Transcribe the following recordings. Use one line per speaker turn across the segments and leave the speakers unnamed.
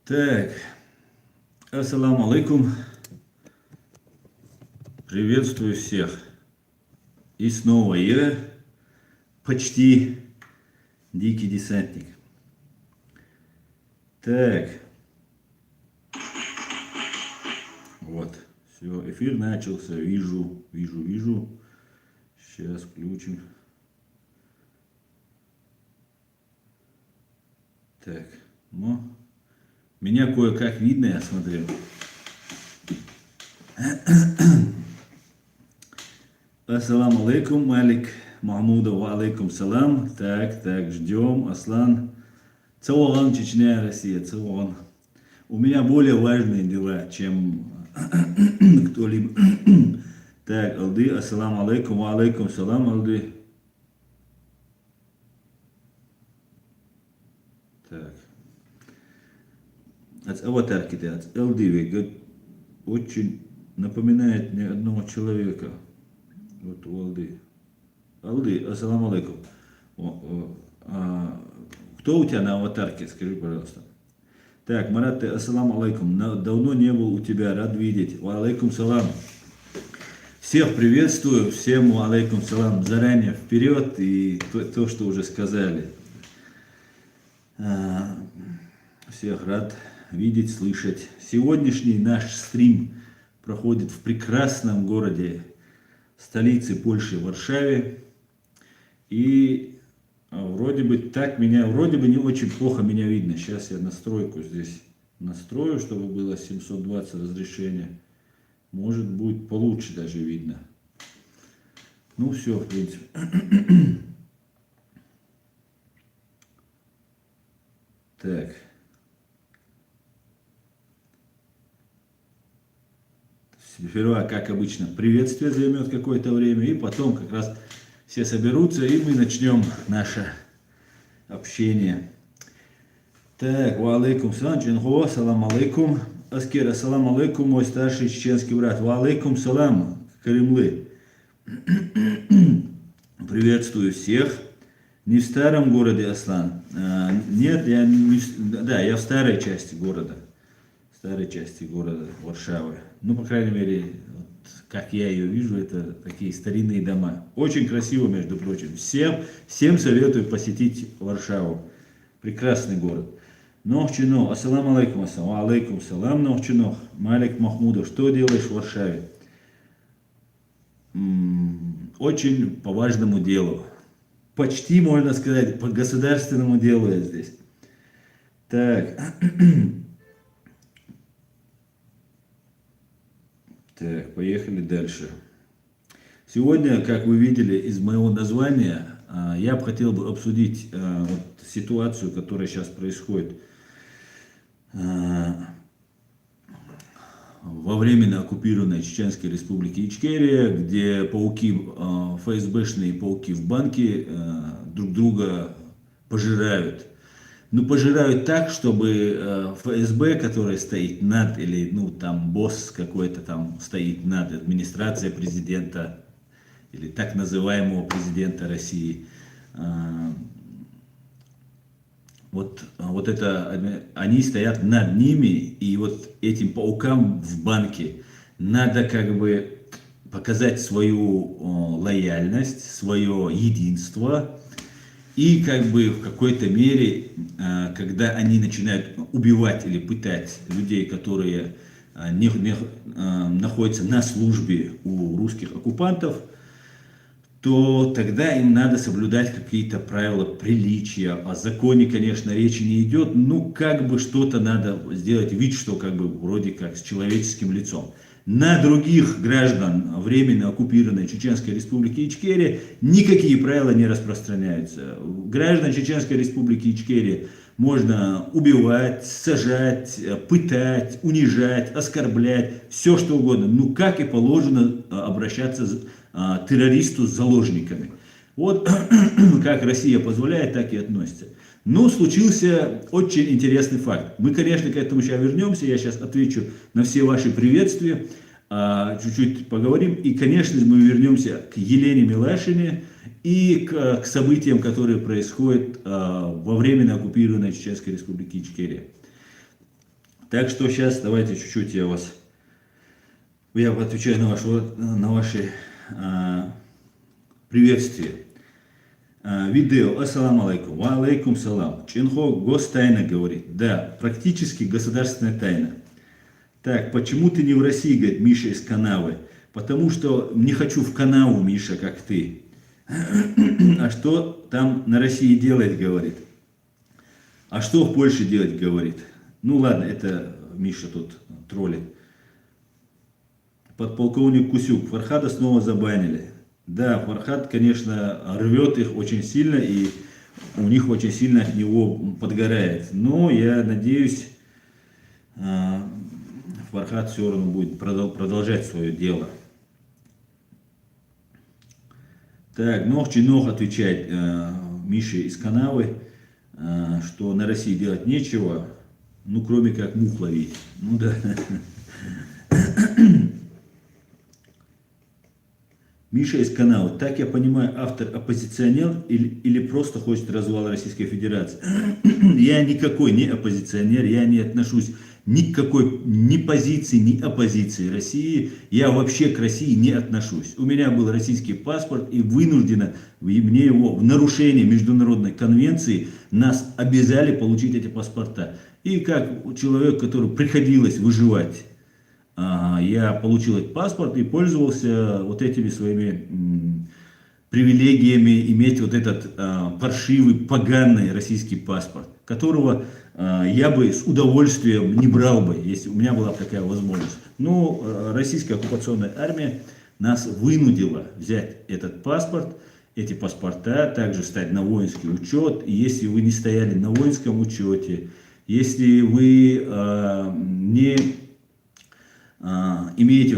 Так, ассаламу алейкум, приветствую всех. И снова я, почти дикий десантник. Так, вот, все, эфир начался, вижу. Сейчас включим. Так, ну, меня кое-как видно, я смотрю. Ассаламу алейкум, Малик Махмудов, ва алейкум салам. Так, ждем, Аслан. Цауган, Чечня, Россия, Цауган. У меня более важные дела, чем кто-либо. Так, Алды, ассаламу алейкум, ва алейкум салам, Алды. Так. От аватарки-то, от Алды, очень напоминает мне одного человека. Вот у Алды. Алды, ассаламу алейкум. Кто у тебя на аватарке, скажи, пожалуйста. Так, Марат, ты ассаламу алейкум. Давно не был у тебя, рад видеть. Ва алейкум салам. Всех приветствую, всем ва алейкум салам. Заранее вперед и то, что уже сказали. Всех рад видеть, слышать. Сегодняшний наш стрим проходит в прекрасном городе, столице Польши, Варшаве. И вроде бы не очень плохо меня видно. Сейчас я настройку здесь настрою, чтобы было 720 разрешения. Может будет получше даже видно. Ну все, в принципе. Так. Сперва, как обычно, приветствие займет какое-то время, и потом как раз все соберутся, и мы начнем наше общение. Так, ва алейкум салам, Чинхо, салам алейкум. Аскер, ассалам алейкум, мой старший чеченский брат. Ва алейкум салам, Каримлы. Приветствую всех. Не в старом городе, Аслан. Нет, я в старой части города. Старой части города Варшавы. Ну, по крайней мере, вот, как я ее вижу, это такие старинные дома. Очень красиво, между прочим. Всем советую посетить Варшаву. Прекрасный город. Нохчинох, ассаламу алейкум, алейкум салам, Нохчинох, Малик Махмудов, что делаешь в Варшаве? Очень по важному делу. Почти, можно сказать, по государственному делу я здесь. Так. Так, поехали дальше. Сегодня, как вы видели из моего названия, я бы хотел обсудить ситуацию, которая сейчас происходит во временно оккупированной Чеченской республике Ичкерия, где ФСБшные пауки в банке друг друга пожирают. Ну, пожирают так, чтобы ФСБ, который стоит над, или, там босс какой-то там стоит над, администрация президента, или так называемого президента России, они стоят над ними, и вот этим паукам в банке надо как бы показать свою лояльность, свое единство. И как бы в какой-то мере, когда они начинают убивать или пытать людей, которые находятся на службе у русских оккупантов, то тогда им надо соблюдать какие-то правила приличия. О законе, конечно, речи не идет, как бы что-то надо сделать вид, что как бы вроде как с человеческим лицом. На других граждан временно оккупированной Чеченской республики Ичкерия никакие правила не распространяются. Граждан Чеченской республики Ичкерия можно убивать, сажать, пытать, унижать, оскорблять, все что угодно. Как и положено обращаться террористу с заложниками. Вот как Россия позволяет, так и относится. Но случился очень интересный факт. Мы, конечно, к этому сейчас вернемся. Я сейчас отвечу на все ваши приветствия. Чуть-чуть поговорим. И, конечно, мы вернемся к Елене Милашине и к событиям, которые происходят во временно оккупированной Чеченской республики Ичкерия. Так что сейчас давайте чуть-чуть я отвечаю на ваши приветствия. Видео. Ассаламу алейкум. Ва алейкум салам. Чинхо гостайна говорит. Да, практически государственная тайна. Так, почему ты не в России, говорит Миша из канавы? Потому что не хочу в канаву, Миша, как ты. А что там на России делать, говорит. А что в Польше делать, говорит. Ну ладно, это Миша тут троллит. Подполковник Кусюк. Фархада снова забанили. Да, Фархад, конечно, рвет их очень сильно, и у них очень сильно от него подгорает. Но я надеюсь, Фархад все равно будет продолжать свое дело. Так, Нох отвечает Мише из канавы, что на России делать нечего, ну кроме как мух ловить. Ну да. Миша из канала. Так я понимаю, автор оппозиционер или просто хочет развала Российской Федерации? Я никакой не оппозиционер, я не отношусь ни к какой ни позиции, ни оппозиции России. Я вообще к России не отношусь. У меня был российский паспорт, и вынужденно мне его в нарушение международной конвенции нас обязали получить эти паспорта. И как человек, который приходилось выживать, я получил этот паспорт и пользовался вот этими своими привилегиями иметь вот этот паршивый, поганый российский паспорт, которого я бы с удовольствием не брал бы, если у меня была такая возможность. Но российская оккупационная армия нас вынудила взять этот паспорт, эти паспорта, также стать на воинский учет. И если вы не стояли на воинском учете, если вы не имеете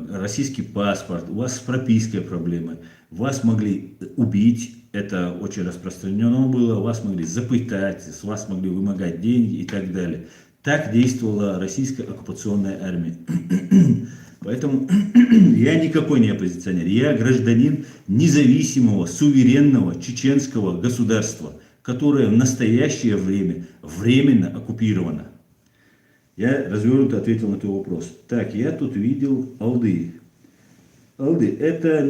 российский паспорт, у вас с пропиской проблемы, вас могли убить, это очень распространено было, вас могли запытать, с вас могли вымогать деньги и так далее. Так действовала российская оккупационная армия. Поэтому я никакой не оппозиционер, я гражданин независимого, суверенного чеченского государства, которое в настоящее время временно оккупировано. Я развернуто ответил на твой вопрос. Так, я тут видел Алды. Алды, это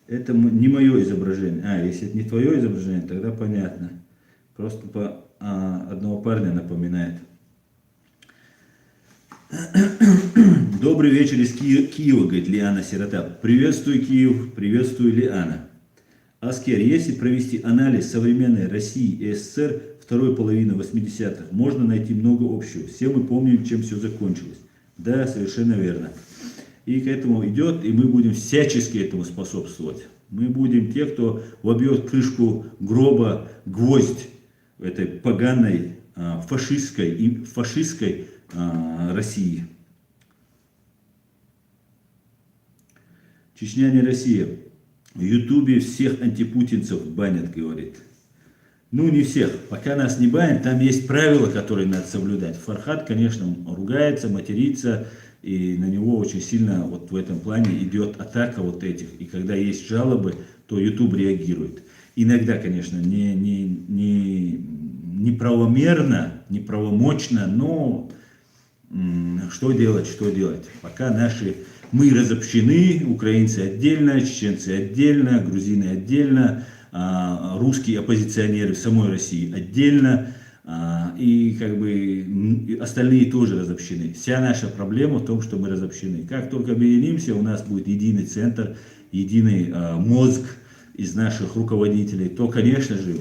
не мое изображение. Если это не твое изображение, тогда понятно. Просто одного парня напоминает. Добрый вечер из Киева, говорит Лиана Сирота. Приветствую, Киев, приветствую, Лиана. Аскер, если провести анализ современной России и СССР второй половины 80-х, можно найти много общего. Все мы помним, чем все закончилось. Да, совершенно верно. И к этому идет, и мы будем всячески этому способствовать. Мы будем те, кто вобьет крышку гроба, гвоздь этой поганой фашистской России. Чечня не Россия. В Ютубе всех антипутинцев банят, говорит. Ну, не всех. Пока нас не банят, там есть правила, которые надо соблюдать. Фархад, конечно, ругается, матерится, и на него очень сильно вот в этом плане идет атака вот этих. И когда есть жалобы, то YouTube реагирует. Иногда, конечно, неправомерно, неправомочно, но что делать? Пока мы разобщены, украинцы отдельно, чеченцы отдельно, грузины отдельно, русские оппозиционеры в самой России отдельно, и как бы остальные тоже разобщены. Вся наша проблема в том, что мы разобщены. Как только объединимся, у нас будет единый центр, единый мозг из наших руководителей, то, конечно же,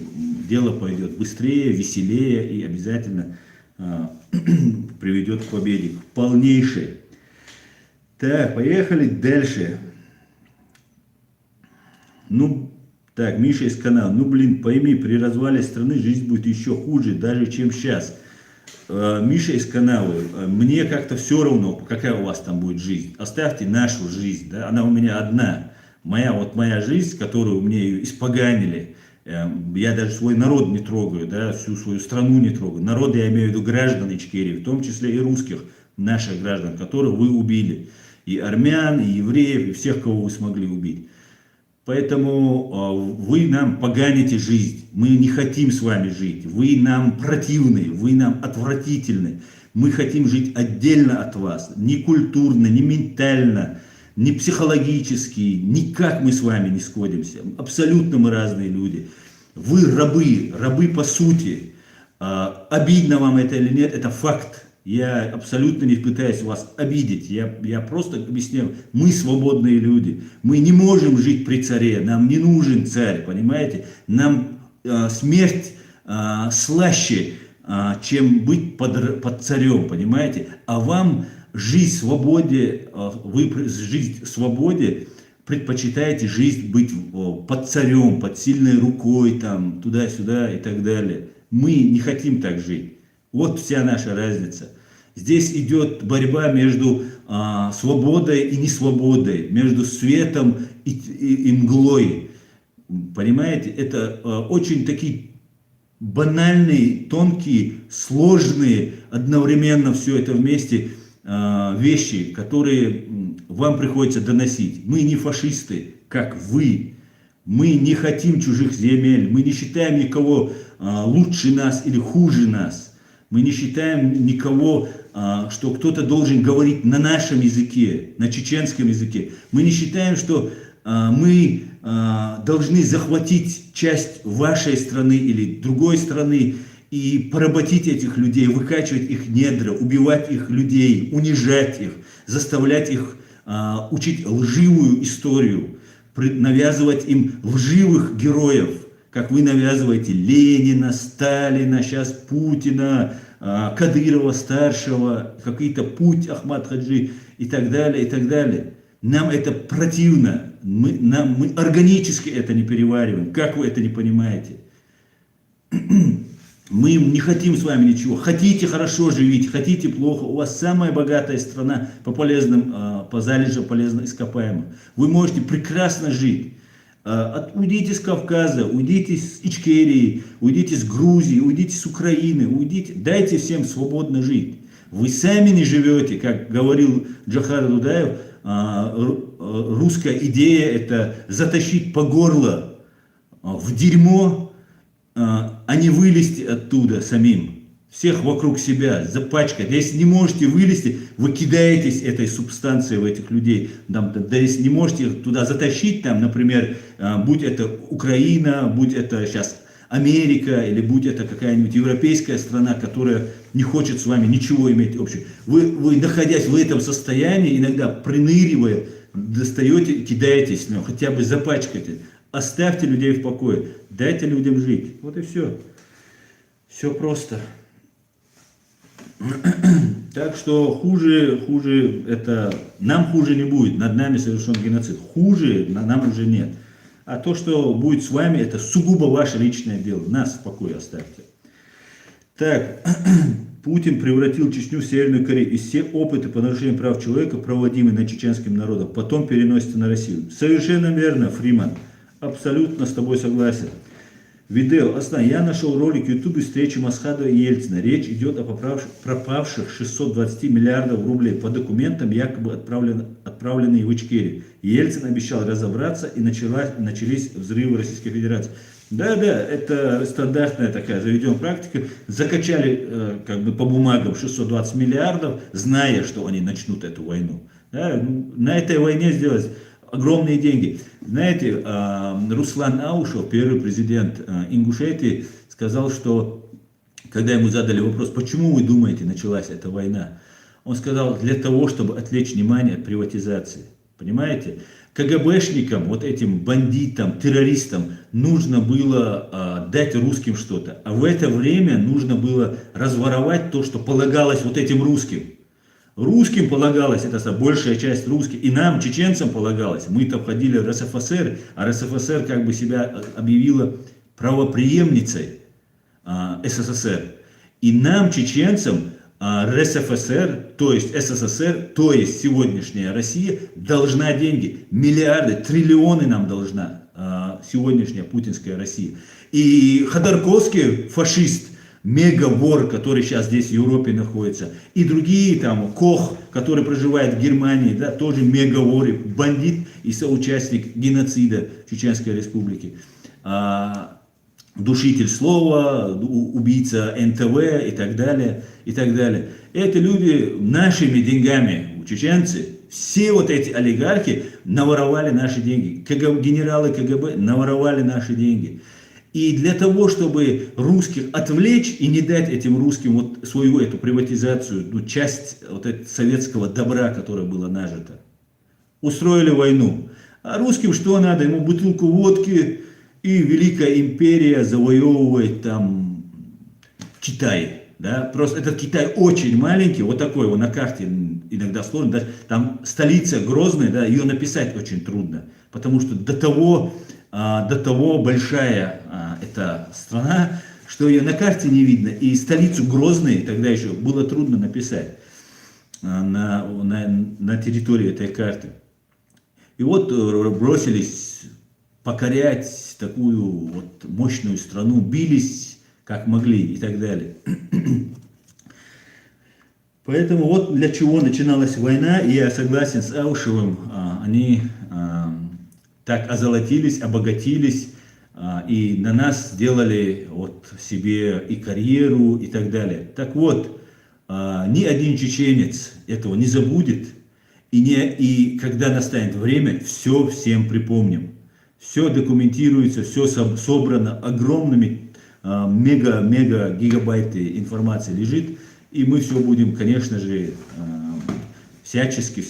дело пойдет быстрее, веселее и обязательно приведет к победе, к полнейшей. Так, поехали дальше. Так, Миша из канала. Пойми, при развале страны жизнь будет еще хуже, даже чем сейчас. Миша из канала, мне как-то все равно, какая у вас там будет жизнь. Оставьте нашу жизнь, да? Она у меня одна. Моя жизнь, которую мне ее испоганили. Я даже свой народ не трогаю, да, всю свою страну не трогаю. Народ, я имею в виду граждан Ичкерии, в том числе и русских, наших граждан, которых вы убили. И армян, и евреев, и всех, кого вы смогли убить. Поэтому вы нам поганите жизнь. Мы не хотим с вами жить. Вы нам противны, вы нам отвратительны. Мы хотим жить отдельно от вас. Ни культурно, ни ментально, ни психологически. Никак мы с вами не сходимся. Абсолютно мы разные люди. Вы рабы, рабы по сути. Обидно вам это или нет, это факт. Я абсолютно не пытаюсь вас обидеть, я просто объясняю, мы свободные люди, мы не можем жить при царе, нам не нужен царь, понимаете, нам смерть слаще, чем быть под царем, понимаете, а вам жизнь в свободе, вы жизнь в свободе предпочитаете жизнь быть под царем, под сильной рукой, там, туда-сюда и так далее. Мы не хотим так жить. Вот вся наша разница. Здесь идет борьба между свободой и несвободой, между светом и мглой. Понимаете, это очень такие банальные, тонкие, сложные, одновременно все это вместе вещи, которые вам приходится доносить. Мы не фашисты, как вы. Мы не хотим чужих земель, мы не считаем никого лучше нас или хуже нас. Мы не считаем никого, что кто-то должен говорить на нашем языке, на чеченском языке. Мы не считаем, что мы должны захватить часть вашей страны или другой страны и поработить этих людей, выкачивать их недра, убивать их людей, унижать их, заставлять их учить лживую историю, навязывать им лживых героев, как вы навязываете Ленина, Сталина, сейчас Путина, Кадырова-старшего, какой-то путь Ахмад Хаджи и так далее, и так далее. Нам это противно, мы органически это не перевариваем, как вы это не понимаете? Мы не хотим с вами ничего. Хотите хорошо живите, хотите плохо. У вас самая богатая страна по полезным, по залежам полезным ископаемым. Вы можете прекрасно жить. Уйдите с Кавказа, уйдите с Ичкерии, уйдите с Грузии, уйдите с Украины, уйдите. Дайте всем свободно жить. Вы сами не живете, как говорил Джохар Дудаев, русская идея это затащить по горло в дерьмо, а не вылезти оттуда самим. Всех вокруг себя запачкать. Если не можете вылезти, вы кидаетесь этой субстанцией в этих людей. Да, если не можете их туда затащить, там, например, будь это Украина, будь это сейчас Америка, или будь это какая-нибудь европейская страна, которая не хочет с вами ничего иметь общего. Вы находясь в этом состоянии, иногда приныривая, достаете, кидаетесь в него, хотя бы запачкайте. Оставьте людей в покое, дайте людям жить. Вот и все. Все просто. Так что хуже это, нам хуже не будет, над нами совершен геноцид. Хуже нам уже нет. А то, что будет с вами, это сугубо ваше личное дело. Нас в покое оставьте. Так, Путин превратил Чечню в Северную Корею. И все опыты по нарушению прав человека, проводимые над чеченским народом, потом переносятся на Россию. Совершенно верно, Фриман. Абсолютно с тобой согласен. Видео. Я нашел ролик в Ютубе встречи Масхадова и Ельцина. Речь идет о пропавших 620 миллиардов рублей по документам, якобы отправленные в Ичкерию. Ельцин обещал разобраться, и начались взрывы Российской Федерации. Да, это стандартная такая заведенная практика. Закачали как бы по бумагам 620 миллиардов, зная, что они начнут эту войну. Да, на этой войне сделать огромные деньги. Знаете, Руслан Аушев, первый президент Ингушетии, сказал, что, когда ему задали вопрос, почему вы думаете, началась эта война, он сказал, для того, чтобы отвлечь внимание от приватизации. Понимаете? КГБшникам, вот этим бандитам, террористам нужно было дать русским что-то. А в это время нужно было разворовать то, что полагалось вот этим русским. Русским полагалось, это большая часть русских, и нам, чеченцам, полагалось. Мы-то входили в РСФСР, а РСФСР как бы себя объявила правопреемницей СССР. И нам, чеченцам, РСФСР, то есть СССР, то есть сегодняшняя Россия, должна деньги. Миллиарды, триллионы нам должна сегодняшняя путинская Россия. И Ходорковский, фашист, Мегавор, который сейчас здесь в Европе находится, и другие там, Кох, который проживает в Германии, да, тоже мегавор, бандит и соучастник геноцида Чеченской Республики. Душитель слова, убийца НТВ и так далее, и так далее. Эти люди нашими деньгами, чеченцы, все вот эти олигархи наворовали наши деньги. Генералы КГБ наворовали наши деньги. И для того, чтобы русских отвлечь и не дать этим русским вот свою эту приватизацию, ну, часть вот этого советского добра, которое было нажито, устроили войну. А русским что надо? Ему бутылку водки, и Великая империя завоевывает там Китай. Да? Просто этот Китай очень маленький, вот такой вот на карте иногда сложно. Да? Там столица Грозная, да, ее написать очень трудно, потому что до того большая эта страна, что ее на карте не видно. И столицу Грозной тогда еще было трудно написать на территории этой карты. И вот бросились покорять такую вот мощную страну, бились как могли и так далее. Поэтому вот для чего начиналась война, и я согласен с Аушевым, они так озолотились, обогатились, и на нас сделали вот себе и карьеру и так далее. Так вот, ни один чеченец этого не забудет, и когда настанет время, все всем припомним. Все документируется, все собрано огромными мега гигабайты информации лежит, и мы все будем, конечно же, всячески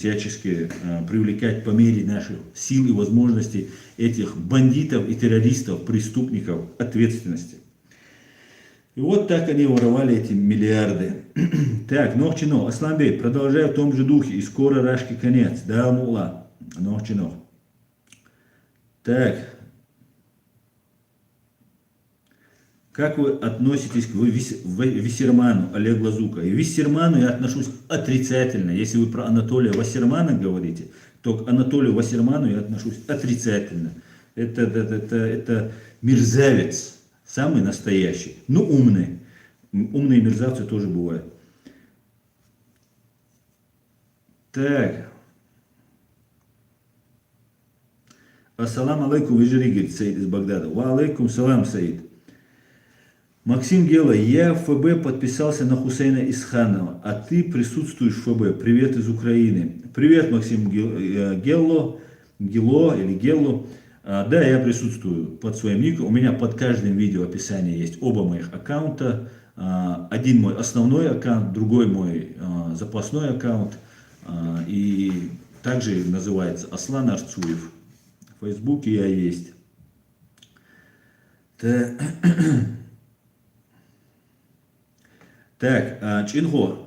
привлекать по мере наших сил и возможностей этих бандитов и террористов, преступников ответственности. И вот так они воровали эти миллиарды. Так, Нохчино, Асламбей, продолжай в том же духе, и скоро Рашки конец. Да, мула, Нохчино. Так. Как вы относитесь к Виссерману, Олег Лазука? И Виссерману я отношусь отрицательно. Если вы про Анатолия Вассермана говорите, то к Анатолию Вассерману я отношусь отрицательно. Это мерзавец, самый настоящий. Ну, умный. Умные мерзавцы тоже бывают. Так. Ассалам алейкум, Вижири, говорит Саид из Багдада. Ва алейкум салам, Саид. Максим Гело, я в ФБ подписался на Хусейна Исханова, а ты присутствуешь в ФБ. Привет из Украины. Привет, Максим Гело или Гелло. Да, я присутствую под своим ником. У меня под каждым видео описание есть оба моих аккаунта. Один мой основной аккаунт, другой мой запасной аккаунт. И также называется Аслан Арцуев. В Фейсбуке я есть. Так, Чинго,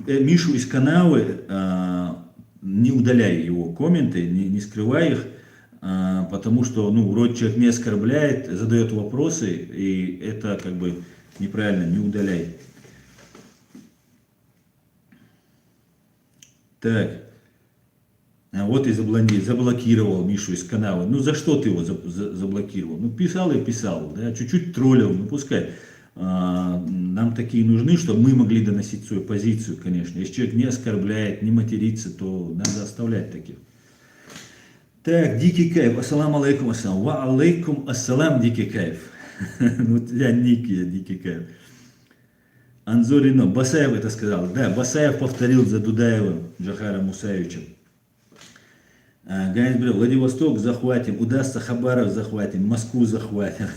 Мишу из канала, не удаляй его комменты, не скрывай их, потому что, ну, вроде человек не оскорбляет, задает вопросы, и это как бы неправильно, не удаляй. Так, вот и заблокировал Мишу из канала. Ну, за что ты его заблокировал? Ну, писал и писал, да, чуть-чуть троллил, ну, пускай. Нам такие нужны, чтобы мы могли доносить свою позицию, конечно. Если человек не оскорбляет, не матерится, то надо оставлять таких. Так, Дикий Кайф. Ассалам алейкум, ассалам. Ва алейкум ассалам, Дикий Кайф. Ну, у тебя ник есть, Дикий Кайф. Анзорино. Басаев это сказал. Да, Басаев повторил за Дудаевым, Джахаром Мусаевичем. Ганец говорил, Владивосток захватим, удастся Хабаров захватим, Москву захватим.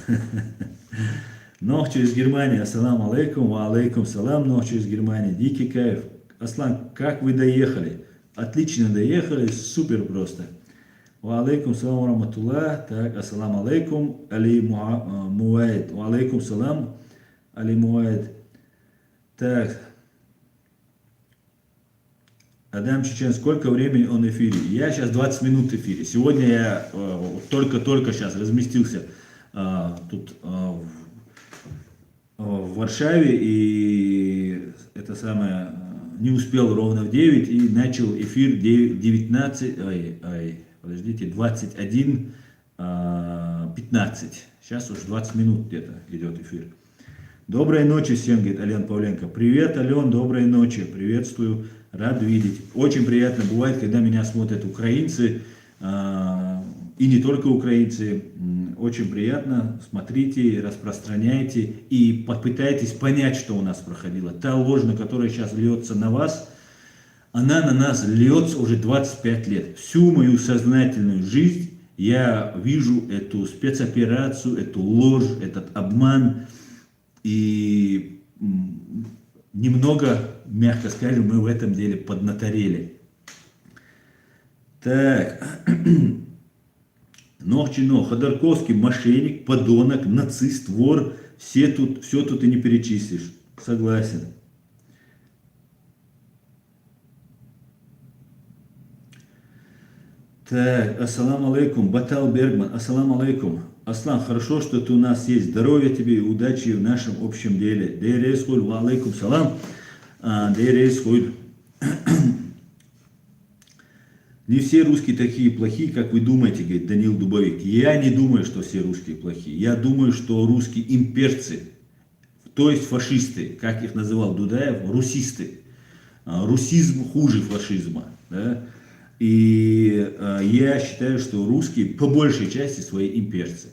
Нох через Германию, ассалам алейкум, ва алейкум салам, Нох через Германию, Дикий Кайф. Аслан, как вы доехали? Отлично доехали, супер просто. Ва алейкум салам раматуллах, так, ассалам алейкум, Али Муайд, ва алейкум салам, Али Муайд. Так, Адам Чечен, сколько времени он в эфире? Я сейчас 20 минут в эфире. Сегодня я только сейчас разместился тут в Варшаве, и это самое, не успел ровно в 9, и начал эфир 21:15. Сейчас уж 20 минут где-то идет эфир. Доброй ночи всем, говорит Алена Павленко. Привет, Ален, доброй ночи. Приветствую, рад видеть. Очень приятно бывает, когда меня смотрят украинцы, и не только украинцы. Очень приятно. Смотрите, распространяйте и попытайтесь понять, что у нас проходило. Та ложь, которая сейчас льется на вас, она на нас льется уже 25 лет. Всю мою сознательную жизнь я вижу эту спецоперацию, эту ложь, этот обман. И немного, мягко скажем, мы в этом деле поднаторели. Так. Нохчино, Ходорковский, мошенник, подонок, нацист, вор. Все тут и не перечислишь. Согласен. Так, ассаламу алейкум, Батал Бергман, ассаламу алейкум. Аслан, хорошо, что ты у нас есть. Здоровья тебе и удачи в нашем общем деле. Дейрейскуль, ва алейкум салам. Дейрейскуль. Не все русские такие плохие, как вы думаете, говорит Данил Дубовик. Я не думаю, что все русские плохие. Я думаю, что русские имперцы, то есть фашисты, как их называл Дудаев, русисты. Русизм хуже фашизма. Да? И я считаю, что русские по большей части свои имперцы.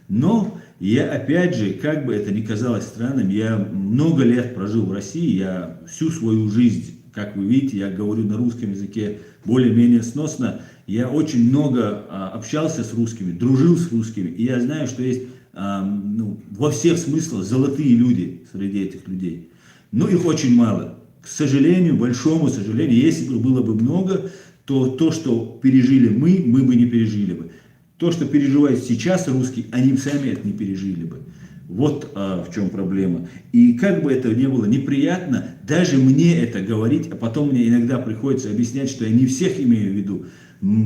Но я опять же, как бы это ни казалось странным, я много лет прожил в России, я всю свою жизнь, как вы видите, я говорю на русском языке более-менее сносно, я очень много общался с русскими, дружил с русскими, и я знаю, что есть во всех смыслах золотые люди среди этих людей. Но их очень мало. К сожалению, большому сожалению, если бы было бы много, то, что пережили мы бы не пережили бы. То, что переживают сейчас русские, они сами это не пережили бы. Вот в чем проблема. И как бы это ни было неприятно, даже мне это говорить, а потом мне иногда приходится объяснять, что я не всех имею в виду.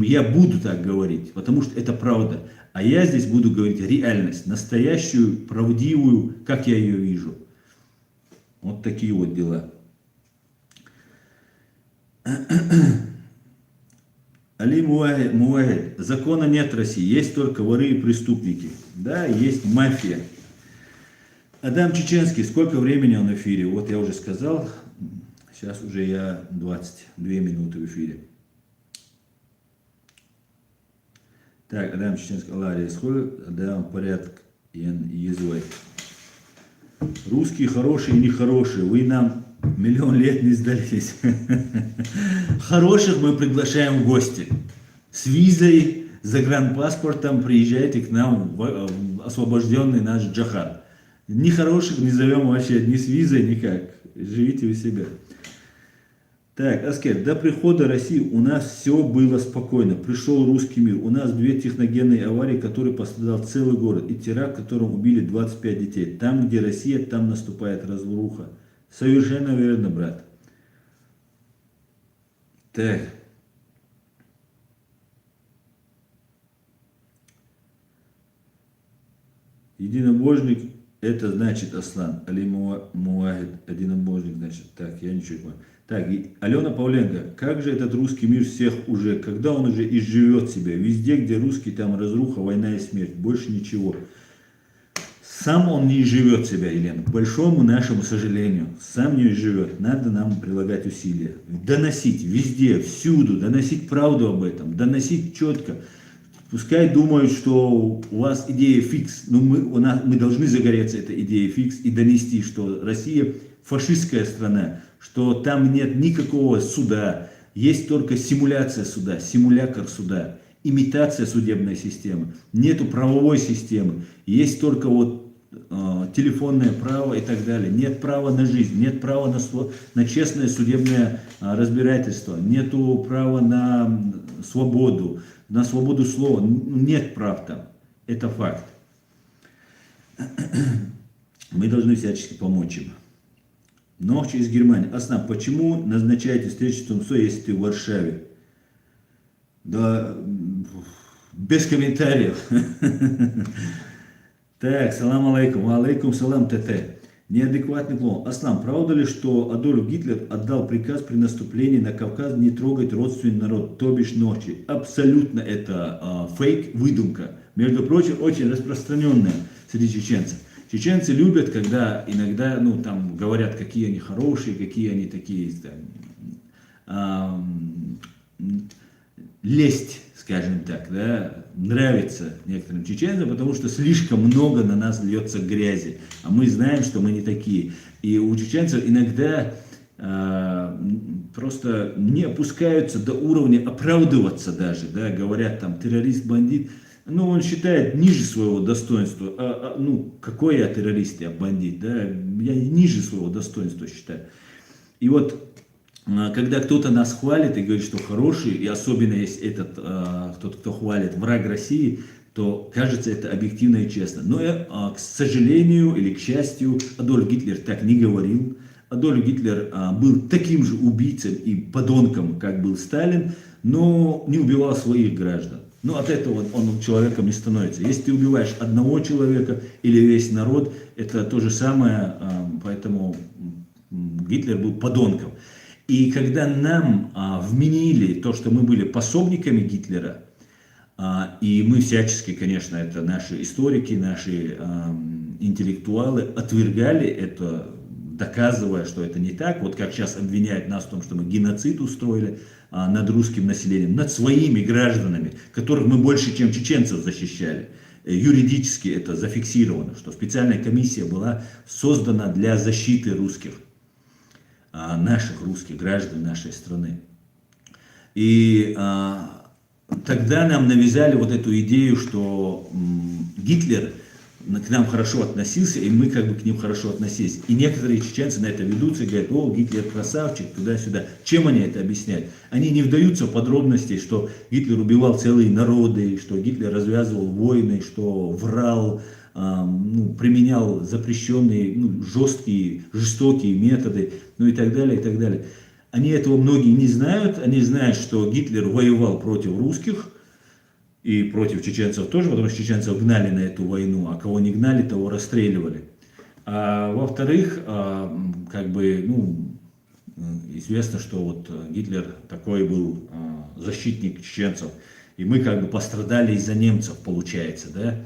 Я буду так говорить, потому что это правда. А я здесь буду говорить реальность, настоящую, правдивую, как я ее вижу. Вот такие вот дела. Али Муагель, закона нет в России, есть только воры и преступники. Да, есть мафия. Адам Чеченский, сколько времени он в эфире? Вот я уже сказал, сейчас уже я 22 минуты в эфире. Так, Адам Чеченский, Аллах Рейсхой, Адам порядок, Езуай. Русские хорошие и нехорошие, вы нам миллион лет не сдались. Хороших мы приглашаем в гости. С визой, загранпаспортом приезжайте к нам в освобожденный наш Джахар. Нехороших не зовем вообще ни с визой, никак. Живите у себя. Так, Аскер, до прихода России у нас все было спокойно. Пришел русский мир. У нас 2 техногенные аварии, которые пострадал целый город. И теракт, в котором убили 25 детей. Там, где Россия, там наступает разруха. Совершенно верно, брат. Так. Единобожник, это значит Аслан. Али Муагид, единобожник, значит. Так, я ничего не понял. Так, Алена Павленко, как же этот русский мир всех уже, когда он уже изживет себя? Везде, где русский, там разруха, война и смерть. Больше ничего. Сам он не изживет себя, Елена, к большому нашему сожалению. Сам не изживет. Надо нам прилагать усилия. Доносить везде, всюду, доносить правду об этом, доносить четко. Пускай думают, что у вас идея фикс, но мы должны загореться этой идеей фикс и донести, что Россия фашистская страна, что там нет никакого суда, есть только симуляция суда, симулятор суда, имитация судебной системы, нету правовой системы, есть только вот телефонное право и так далее, нет права на жизнь, нет права на честное судебное разбирательство, нету права на свободу слова, нет прав там, это факт. Мы должны всячески помочь им. Нохчи из Германии. Аслан, почему назначаете встречу с Тумсо, если ты в Варшаве? Да, без комментариев. Так, салам алейкум. Алейкум салам, ТТ. Неадекватный клоун. Аслан, правда ли, что Адольф Гитлер отдал приказ при наступлении на Кавказ не трогать родственный народ, то бишь Нохчи? Абсолютно это фейк, выдумка. Между прочим, очень распространенная среди чеченцев. Чеченцы любят, когда иногда, ну, там, говорят, какие они хорошие, какие они такие, там, лесть, скажем так, да, нравится некоторым чеченцам, потому что слишком много на нас льется грязи, а мы знаем, что мы не такие. И у чеченцев иногда просто не опускаются до уровня оправдываться даже, да, говорят там террорист, бандит, ну, он считает ниже своего достоинства, ну, какой я террорист, я бандит, да, я ниже своего достоинства считаю. И вот когда кто-то нас хвалит и говорит, что хороший, и особенно если этот кто-то, кто хвалит враг России, то кажется это объективно и честно. Но, к сожалению или к счастью, Адольф Гитлер так не говорил. Адольф Гитлер был таким же убийцей и подонком, как был Сталин, но не убивал своих граждан. Но от этого он человеком не становится. Если ты убиваешь одного человека или весь народ, это то же самое, поэтому Гитлер был подонком. И когда нам вменили то, что мы были пособниками Гитлера, и мы всячески, конечно, это наши историки, наши интеллектуалы отвергали это, доказывая, что это не так, вот как сейчас обвиняют нас в том, что мы геноцид устроили над русским населением, над своими гражданами, которых мы больше, чем чеченцев защищали. Юридически это зафиксировано, что специальная комиссия была создана для защиты русских, наших русских граждан нашей страны. И тогда нам навязали вот эту идею, что Гитлер к нам хорошо относился, и мы как бы к ним хорошо относились. И некоторые чеченцы на это ведутся и говорят: о, Гитлер красавчик, туда-сюда. Чем они это объясняют? Они не вдаются в подробности, что Гитлер убивал целые народы, что Гитлер развязывал войны, что врал, применял запрещенные, жесткие, жестокие методы, и так далее, и так далее. Они этого многие не знают, они знают, что Гитлер воевал против русских, и против чеченцев тоже, потому что чеченцев гнали на эту войну, а кого не гнали, того расстреливали. А во-вторых, известно, что вот Гитлер такой был защитник чеченцев, и мы как бы пострадали из-за немцев, получается, да,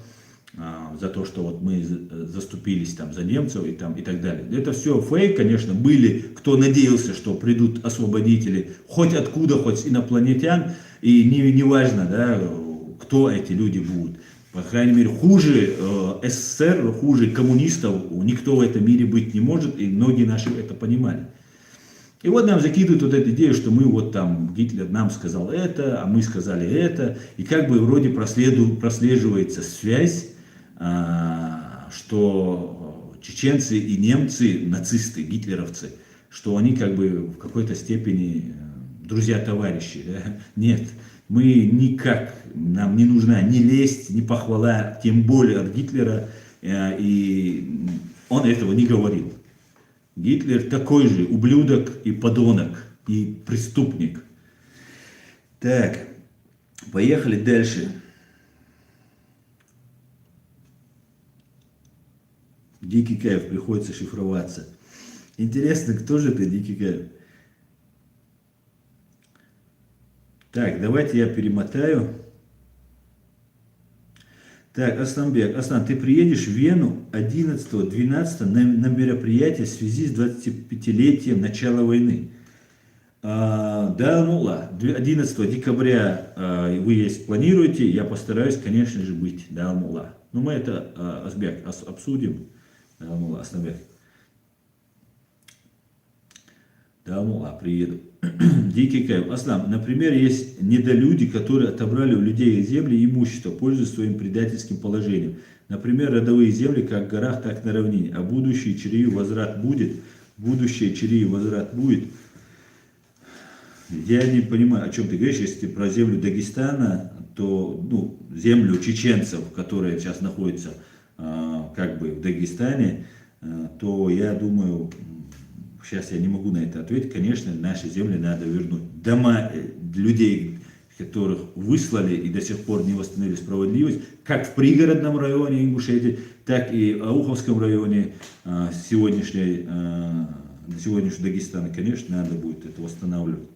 за то, что вот мы заступились там за немцев и так далее. Это все фейк, конечно, были, кто надеялся, что придут освободители, хоть откуда, хоть инопланетян, и не важно, да, кто эти люди будут. По крайней мере, хуже СССР, хуже коммунистов никто в этом мире быть не может, и многие наши это понимали. И вот нам закидывают вот эту идею, что мы вот там, Гитлер нам сказал это, а мы сказали это, и как бы вроде прослеживается связь, что чеченцы и немцы, нацисты, гитлеровцы, что они как бы в какой-то степени друзья-товарищи. Да? Нет. Мы никак, нам не нужна ни лесть, ни похвала, тем более от Гитлера, и он этого не говорил. Гитлер такой же ублюдок и подонок, и преступник. Так, поехали дальше. Дикий кайф, приходится шифроваться. Интересно, кто же ты, Дикий кайф? Так, давайте я перемотаю. Так, Аслан, ты приедешь в Вену 11-12 на мероприятие в связи с 25-летием начала войны. Да, 11 декабря вы есть планируете, я постараюсь, конечно же, быть. Да, Алмула. Но мы это, Азбек, обсудим. Да, Алмула, Асланбек. Да, Алмула, приеду. Дикий кайф. Аслан, например, есть недолюди, которые отобрали у людей земли и имущество, пользуясь своим предательским положением. Например, родовые земли как в горах, так и на равнине. А будущее чирию возврат будет. Будущее чирию возврат будет. Я не понимаю, о чем ты говоришь. Если ты про землю Дагестана, то землю чеченцев, которые сейчас находятся как бы в Дагестане, то я думаю... Сейчас я не могу на это ответить. Конечно, наши земли надо вернуть. Дома людей, которых выслали и до сих пор не восстановили справедливость, как в пригородном районе Ингушетии, так и в Ауховском районе сегодняшнего Дагестана, конечно, надо будет это восстанавливать.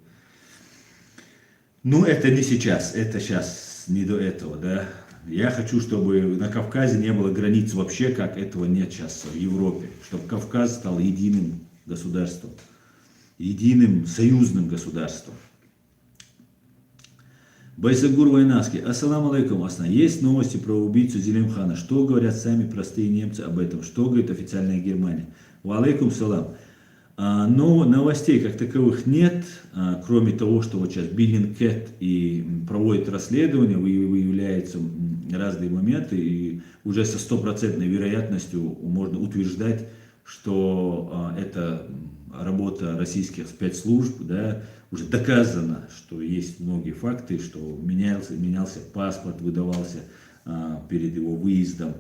Но это не сейчас, это сейчас не до этого, да. Я хочу, чтобы на Кавказе не было границ вообще, как этого нет сейчас в Европе. Чтобы Кавказ стал единым государством, единым союзным государством. Байсагур Вайнаски. Ассаламу алейкум, Асна. Есть новости про убийцу Зелимхана. Что говорят сами простые немцы об этом? Что говорит официальная Германия? Ва алейкум салам. Но новостей как таковых нет, кроме того, что вот сейчас Bellingcat и проводит расследование, выявляются разные моменты, и уже со стопроцентной вероятностью можно утверждать, что это работа российских спецслужб, да, уже доказано, что есть многие факты, что менялся паспорт, выдавался перед его выездом,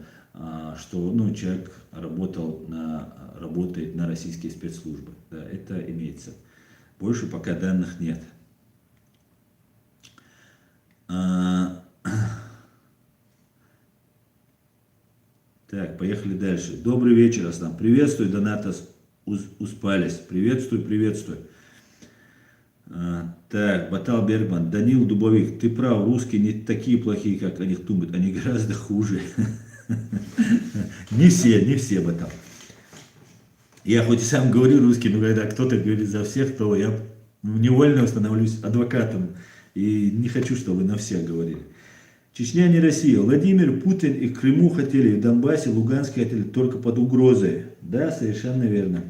что человек работает на российские спецслужбы. Да, это имеется. Больше пока данных нет. Так, поехали дальше. Добрый вечер, Аслан. Приветствую, Донатас Успалис. Приветствую. Так, Батал Бергман. Данил Дубовик. Ты прав, русские не такие плохие, как о них думают. Они гораздо хуже. Не все, Батал. Я хоть и сам говорю русский, но когда кто-то говорит за всех, то я невольно становлюсь адвокатом. И не хочу, чтобы на всех говорили. Чечня не Россия. Владимир Путин и Крыму хотели, и в Донбассе, Луганске хотели только под угрозой. Да, совершенно верно.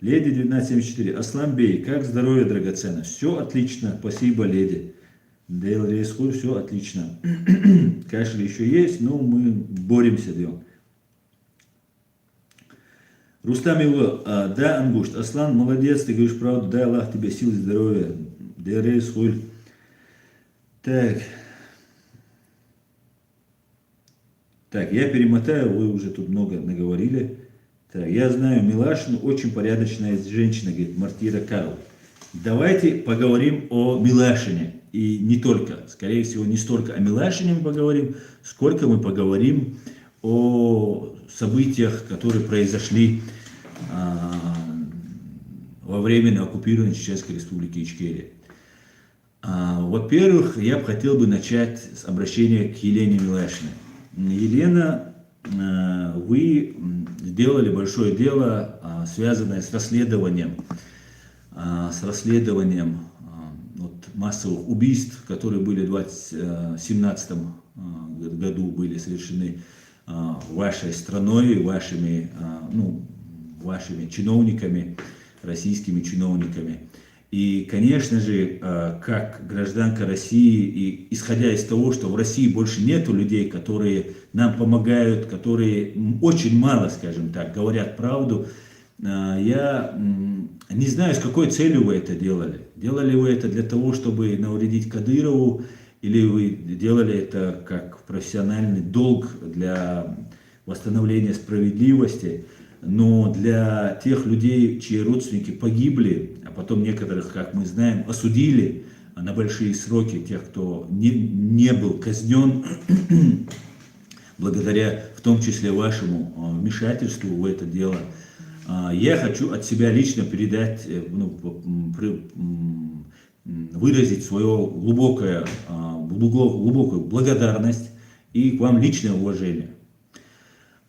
Леди 1974. Асланбей, как здоровье драгоценно? Все отлично, спасибо, леди. Дейл Рейсхур, все отлично. Кашель еще есть, но мы боремся, Дел. Рустам его, да, Ангушт, Аслан, молодец, ты говоришь правду, дай Аллах тебе сил и здоровья. Дейл Рейсхур. Так, я перемотаю, вы уже тут много наговорили. Так, я знаю Милашину, очень порядочная женщина, говорит Мартира Карл. Давайте поговорим о Милашине. И не только, скорее всего, не столько о Милашине мы поговорим, сколько мы поговорим о событиях, которые произошли во время оккупированной Чеченской Республики Ичкерия. Во-первых, я бы хотел начать с обращения к Елене Милашиной. Елена, вы сделали большое дело, связанное с расследованием массовых убийств, которые были в 2017 году были совершены вашей страной, вашими чиновниками, российскими чиновниками. И, конечно же, как гражданка России, и исходя из того, что в России больше нету людей, которые нам помогают, которые очень мало, скажем так, говорят правду, я не знаю, с какой целью вы это делали. Делали вы это для того, чтобы навредить Кадырову, или вы делали это как профессиональный долг для восстановления справедливости? Но для тех людей, чьи родственники погибли, а потом некоторых, как мы знаем, осудили на большие сроки, тех, кто не был казнен, благодаря в том числе вашему вмешательству в это дело, я хочу от себя лично передать, выразить свою глубокую благодарность и к вам личное уважение.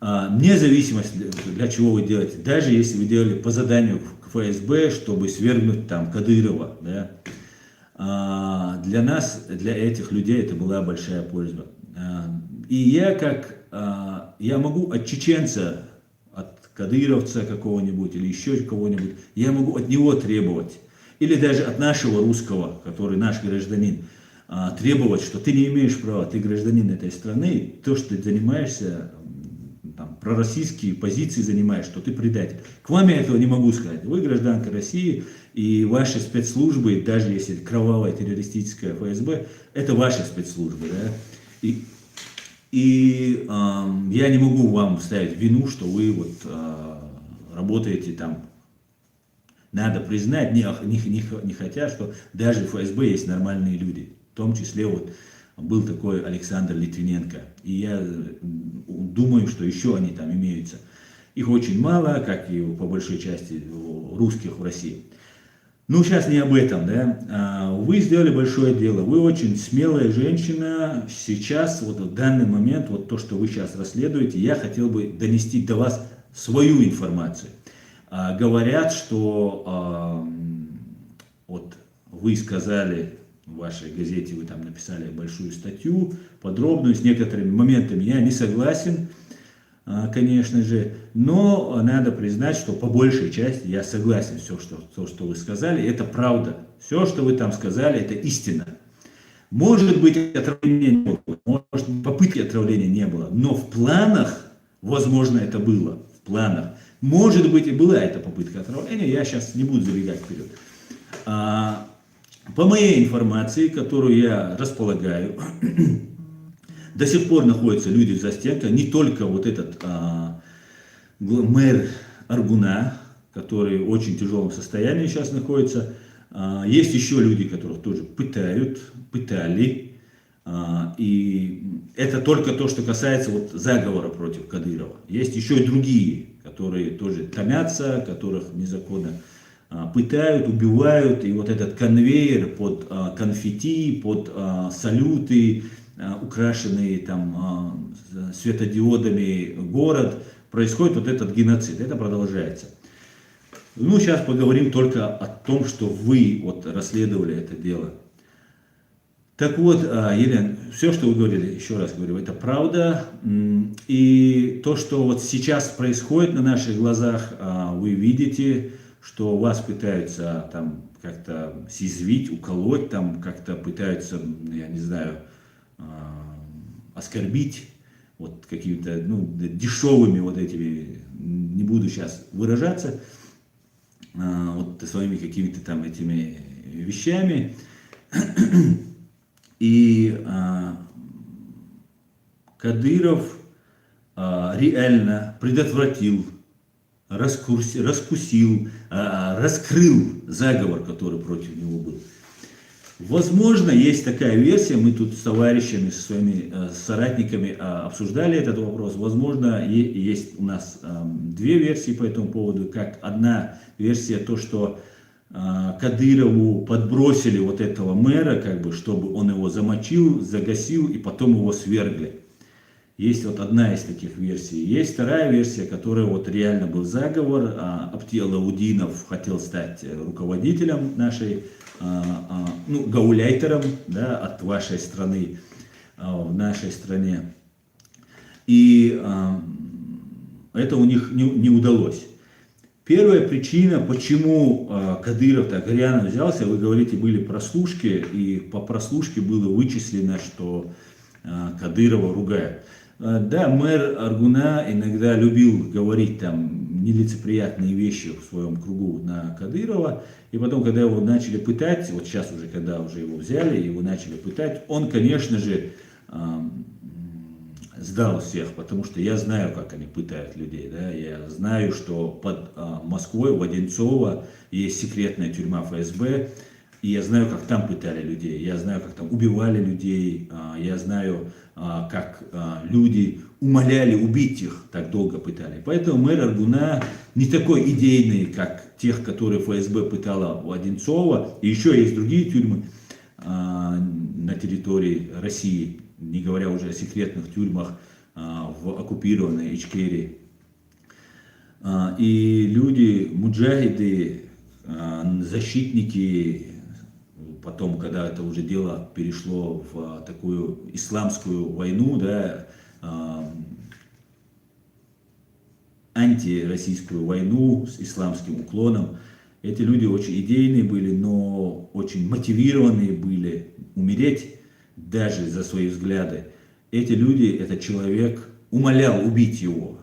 Независимость, для чего вы делаете, даже если вы делали по заданию к ФСБ, чтобы свергнуть там Кадырова, да, для нас, для этих людей это была большая польза. И я могу от чеченца, от кадыровца какого-нибудь или еще кого-нибудь, я могу от него требовать, или даже от нашего русского, который наш гражданин, требовать, что ты не имеешь права, ты гражданин этой страны, то, что ты занимаешься, пророссийские позиции занимаешь, что ты предатель. К вам я этого не могу сказать. Вы гражданка России, и ваши спецслужбы, даже если кровавая террористическая ФСБ, это ваши спецслужбы. Да? И я не могу вам ставить вину, что вы работаете там. Надо признать, не хотя, что даже в ФСБ есть нормальные люди. В том числе был такой Александр Литвиненко. И я думаю, что еще они там имеются. Их очень мало, как и по большой части русских в России. Ну, сейчас не об этом, да. Вы сделали большое дело. Вы очень смелая женщина. Сейчас, вот в данный момент, вот то, что вы сейчас расследуете, я хотел бы донести до вас свою информацию. Говорят, что вот вы сказали в вашей газете, вы там написали большую статью, подробную, с некоторыми моментами я не согласен, конечно же, но надо признать, что по большей части я согласен. То, что вы сказали, это правда. Все, что вы там сказали, это истина. Может быть, отравления не было, может, попытки отравления не было, но в планах, возможно, это было, в планах. Может быть, и была эта попытка отравления, я сейчас не буду забегать вперед. По моей информации, которую я располагаю, до сих пор находятся люди в застенках, не только вот этот мэр Аргуна, который в очень тяжелом состоянии сейчас находится. Есть еще люди, которых тоже пытали. И это только то, что касается вот заговора против Кадырова. Есть еще и другие, которые тоже томятся, которых незаконно пытают, убивают. И вот этот конвейер под конфетти, под салюты, украшенный там светодиодами город, происходит вот этот геноцид, это продолжается. Ну, сейчас поговорим только о том, что вы вот расследовали это дело. Так вот, Елена, все, что вы говорили, еще раз говорю, это правда. И то, что вот сейчас происходит на наших глазах, вы видите, что вас пытаются там как-то съязвить, уколоть, там как-то пытаются, я не знаю, оскорбить вот какими-то дешевыми вот этими, не буду сейчас выражаться, вот своими какими-то там этими вещами. И Кадыров реально предотвратил, раскусил, раскрыл заговор, который против него был. Возможно, есть такая версия, мы тут с товарищами, со своими соратниками обсуждали этот вопрос. Возможно, есть у нас две версии по этому поводу. Как одна версия, то, что Кадырову подбросили вот этого мэра, как бы, чтобы он его замочил, загасил и потом его свергли. Есть вот одна из таких версий. Есть вторая версия, которая вот реально был заговор. Абти Алаудинов хотел стать руководителем нашей, гауляйтером, да, от вашей страны в нашей стране. И это у них не удалось. Первая причина, почему Кадыров так рьяно взялся, вы говорите, были прослушки, и по прослушке было вычислено, что Кадырова ругают. Да, мэр Аргуна иногда любил говорить там нелицеприятные вещи в своем кругу на Кадырова, и потом, когда его начали пытать, вот сейчас уже, когда уже его взяли, его начали пытать, он, конечно же, сдал всех, потому что я знаю, как они пытают людей, да, я знаю, что под Москвой, в Одинцово, есть секретная тюрьма ФСБ, и я знаю, как там пытали людей, я знаю, как там убивали людей, я знаю, как люди умоляли убить их, так долго пытали. Поэтому мэр Аргуна не такой идейный, как тех, которые ФСБ пытала у Одинцова, и еще есть другие тюрьмы на территории России, не говоря уже о секретных тюрьмах в оккупированной Ичкерии. И люди, муджахиды, защитники, потом, когда это уже дело перешло в такую исламскую войну, да, антироссийскую войну с исламским уклоном, эти люди очень идейные были, но очень мотивированные были умереть даже за свои взгляды. Эти люди, этот человек умолял убить его.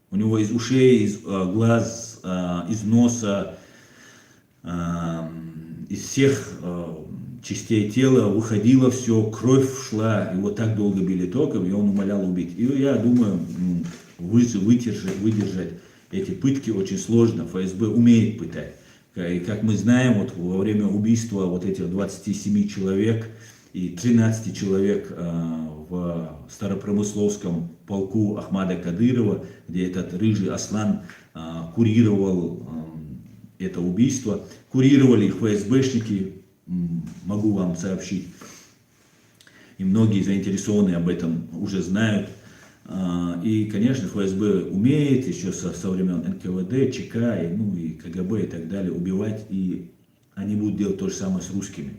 У него из ушей, из глаз, из носа, из всех частей тела выходило все, кровь шла, его так долго били током, и он умолял убить. И я думаю, выдержать эти пытки очень сложно. ФСБ умеет пытать. И как мы знаем, вот во время убийства вот этих 27 человек и 13 человек в Старопромысловском полку Ахмада Кадырова, где этот рыжий Аслан курировал это убийство. Курировали их ФСБшники, могу вам сообщить. И многие заинтересованные об этом уже знают. И, конечно, ФСБ умеет еще со времен НКВД, ЧК, и КГБ и так далее убивать, и они будут делать то же самое с русскими.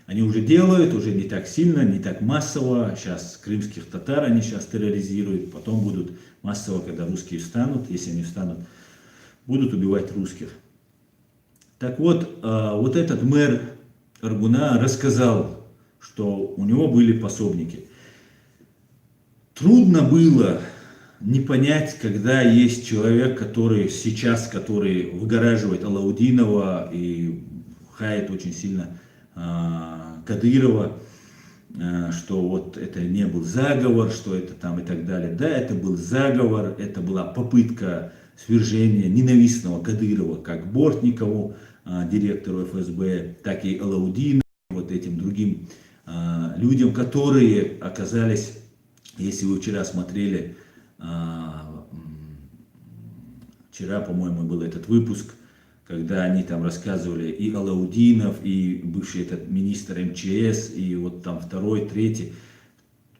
Они уже делают, уже не так сильно, не так массово. Сейчас крымских татар они сейчас терроризируют, потом будут массово, когда русские встанут, если они встанут, будут убивать русских. Так вот, вот этот мэр Аргуна рассказал, что у него были пособники. Трудно было не понять, когда есть человек, который выгораживает Алаудинова и хает очень сильно Кадырова, что вот это не был заговор, что это там и так далее. Да, это был заговор, это была попытка свержения ненавистного Кадырова как Бортникову, директору ФСБ, так и Алаудинову, вот этим другим людям, которые оказались, если вы вчера смотрели, вчера, по-моему, был этот выпуск, когда они там рассказывали и Алаудинов, и бывший этот министр МЧС, и вот там второй, третий,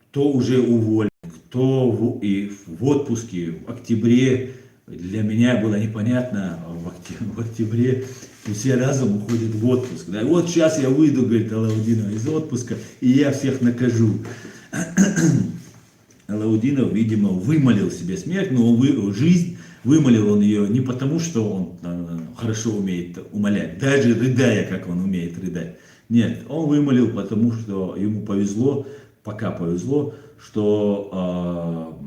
кто уже уволен, кто в отпуске в октябре. Для меня было непонятно, в октябре все разом уходят в отпуск. Да? Вот сейчас я выйду, говорит Алаудинов, из отпуска, и я всех накажу. Алаудинов, видимо, вымолил себе смерть, но жизнь вымолил он ее не потому, что он хорошо умеет умолять, даже рыдая, как он умеет рыдать. Нет, он вымолил, потому что ему повезло, пока повезло, что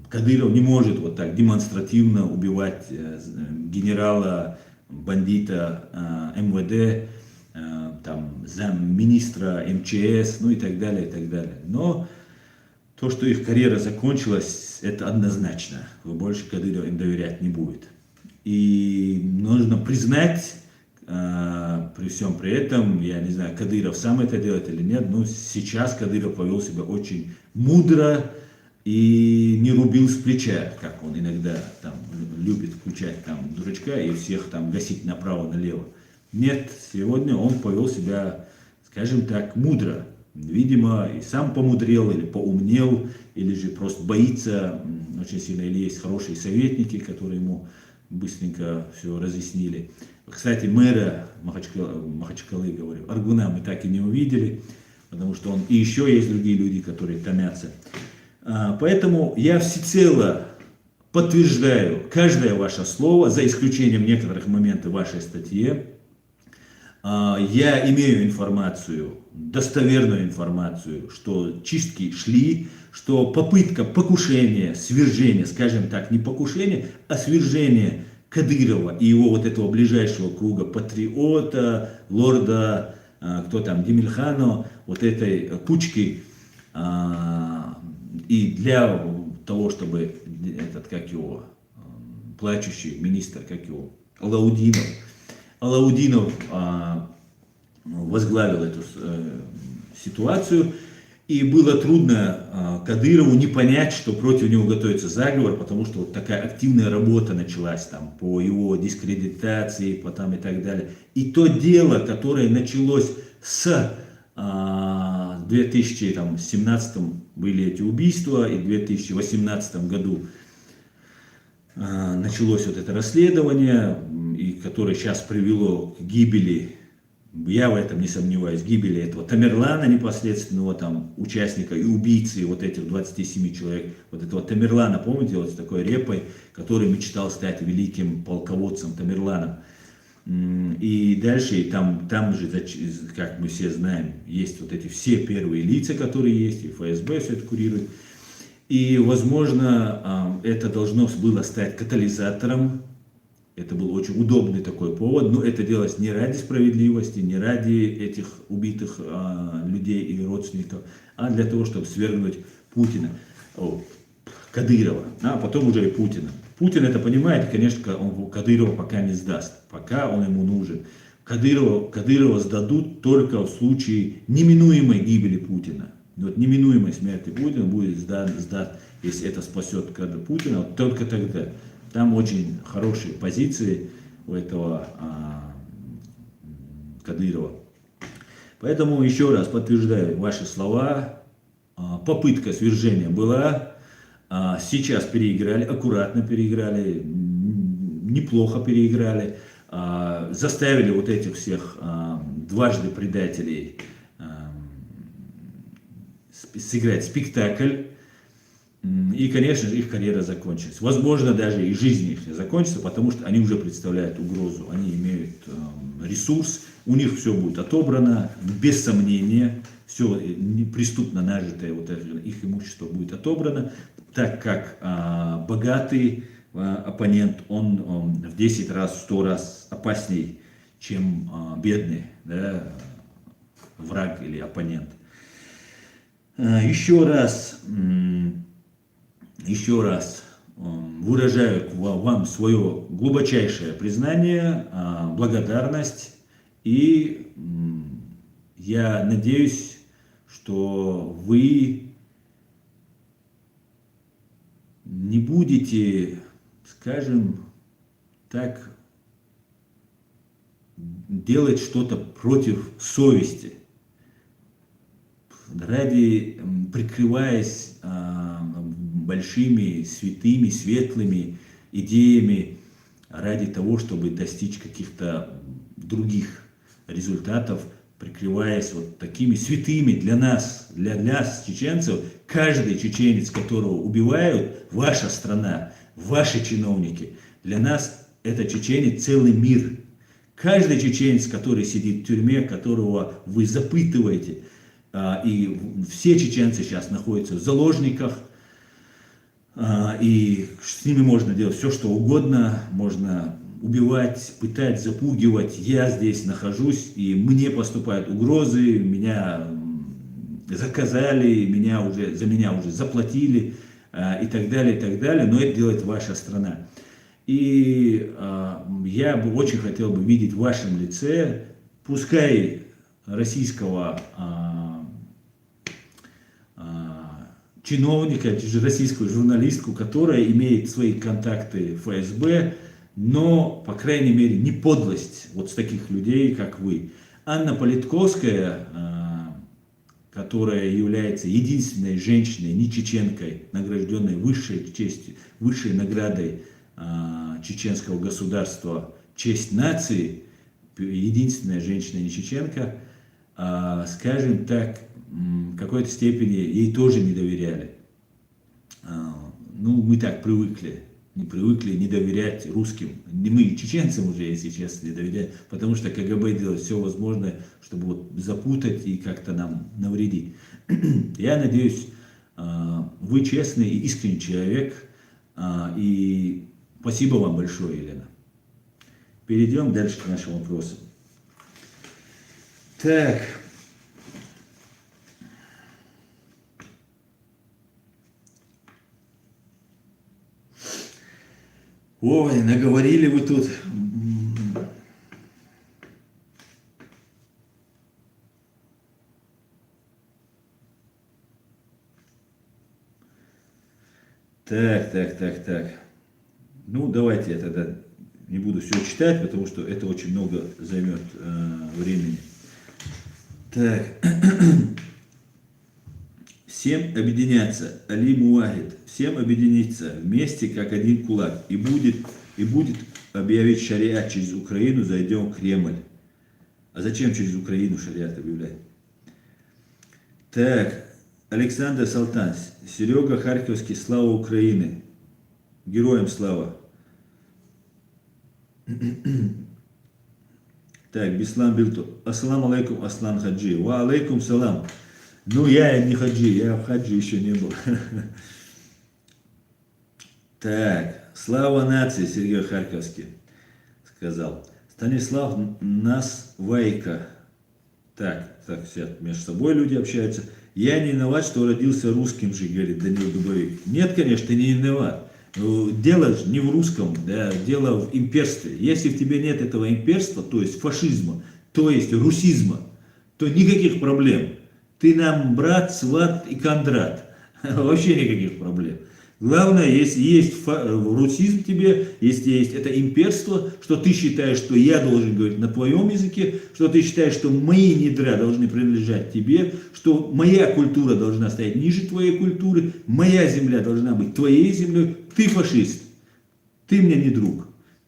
Кадыров не может вот так демонстративно убивать генерала, бандита МВД, там, замминистра МЧС, и так далее, и так далее. Но то, что их карьера закончилась, это однозначно. Больше Кадыров им доверять не будет. И нужно признать, при всем при этом, я не знаю, Кадыров сам это делает или нет, но сейчас Кадыров повел себя очень мудро и не рубил с плеча, как он иногда там любит включать там дурачка и всех там гасить направо-налево. Нет, сегодня он повел себя, скажем так, мудро. Видимо, и сам помудрел, или поумнел, или же просто боится очень сильно, или есть хорошие советники, которые ему быстренько все разъяснили. Кстати, мэра Махачкалы, говорю, Аргуна мы так и не увидели, потому что он, и еще есть другие люди, которые томятся. Поэтому я всецело подтверждаю каждое ваше слово, за исключением некоторых моментов в вашей статье. Я имею информацию, достоверную информацию, что чистки шли, что попытка покушения, свержения, скажем так, не покушения, а свержения Кадырова и его вот этого ближайшего круга патриота, лорда, кто там, Демирханова, вот этой кучки, и для того, чтобы этот, как его, плачущий министр, как его, Алаудинов возглавил эту ситуацию, и было трудно Кадырову не понять, что против него готовится заговор, потому что вот такая активная работа началась там по его дискредитации, потом и так далее. И то дело, которое началось с 2017 были эти убийства, и в 2018 году началось вот это расследование, и которое сейчас привело к гибели, я в этом не сомневаюсь, гибели этого Тамерлана непосредственного там участника и убийцы вот этих 27 человек, вот этого Тамерлана, помните, вот с такой репой, который мечтал стать великим полководцем Тамерланом. И дальше, и там же, как мы все знаем, есть вот эти все первые лица, которые есть, и ФСБ все это курирует. И, возможно, это должно было стать катализатором. Это был очень удобный такой повод, но это делалось не ради справедливости, не ради этих убитых людей и родственников, а для того, чтобы свергнуть Путина, Кадырова, а потом уже и Путина. Путин это понимает, конечно, он Кадырова пока не сдаст, пока он ему нужен. Кадырова сдадут только в случае неминуемой гибели Путина. Вот неминуемой смерти Путина будет сдат, если это спасет Путина, вот только тогда. Там очень хорошие позиции у этого Кадырова. Поэтому еще раз подтверждаю ваши слова. Попытка свержения была. Сейчас переиграли, аккуратно переиграли, неплохо переиграли. Заставили вот этих всех дважды предателей сыграть спектакль. И, конечно же, их карьера закончилась. Возможно, даже и жизнь их не закончится, потому что они уже представляют угрозу. Они имеют ресурс, у них все будет отобрано, без сомнения. Все преступно нажитое вот их имущество будет отобрано, так как богатый оппонент, он в 10 раз, в 100 раз опасней, чем бедный, да, враг или оппонент. Еще раз выражаю вам свое глубочайшее признание, благодарность, и я надеюсь, что вы не будете, скажем так, делать что-то против совести, прикрываясь большими, святыми, светлыми идеями ради того, чтобы достичь каких-то других результатов, прикрываясь вот такими святыми для нас, чеченцев. Каждый чеченец, которого убивают, ваша страна, ваши чиновники, для нас это чеченец целый мир. Каждый чеченец, который сидит в тюрьме, которого вы запытываете, и все чеченцы сейчас находятся в заложниках, и с ними можно делать все, что угодно, можно убивать, пытать, запугивать. Я здесь нахожусь, и мне поступают угрозы, меня заказали, за меня уже заплатили, и так далее, но это делает ваша страна. И я бы очень хотел бы видеть в вашем лице, пускай российского чиновника, российскую журналистку, которая имеет свои контакты в ФСБ, но, по крайней мере, не подлость вот с таких людей, как вы. Анна Политковская, которая является единственной женщиной, не чеченкой, награжденной высшей честью, высшей наградой чеченского государства «Честь нации», единственная женщина не чеченка, скажем так, в какой-то степени ей тоже не доверяли. Ну, мы так привыкли не доверять русским. Мы чеченцам уже, если честно, не доверяем, потому что КГБ делает все возможное, чтобы вот запутать и как-то нам навредить. Я надеюсь, вы честный и искренний человек, и спасибо вам большое, Елена. Перейдем дальше к нашим вопросам. Так. Ой, наговорили вы тут. Так. Ну, давайте я тогда не буду все читать, потому что это очень много займет времени. Так. Всем объединяться, Али Муахид, всем объединиться вместе, как один кулак, и будет объявить шариат через Украину, зайдем в Кремль. А зачем через Украину шариат объявлять? Так, Александр Салтан, Серега Харьковский, слава Украины, героям слава. Так, Бислам Билту, ассаламу алейкум, Аслан Хаджи, ва алейкум салам. Ну, я не хаджи, я в хаджи еще не был. Так, слава нации, Сергей Харьковский сказал. Станислав Насвайко. Так, все между собой люди общаются. Я не виноват, что родился русским же, говорит Данил Дубовик. Нет, конечно, ты не виноват. Дело же не в русском, да, дело в имперстве. Если в тебе нет этого имперства, то есть фашизма, то есть русизма, то никаких проблем. Ты нам брат, сват и кондрат. Вообще никаких проблем. Главное, если есть русизм тебе, если есть это имперство, что ты считаешь, что я должен говорить на твоем языке, что ты считаешь, что мои недра должны принадлежать тебе, что моя культура должна стоять ниже твоей культуры, моя земля должна быть твоей землей, ты фашист, ты мне не друг.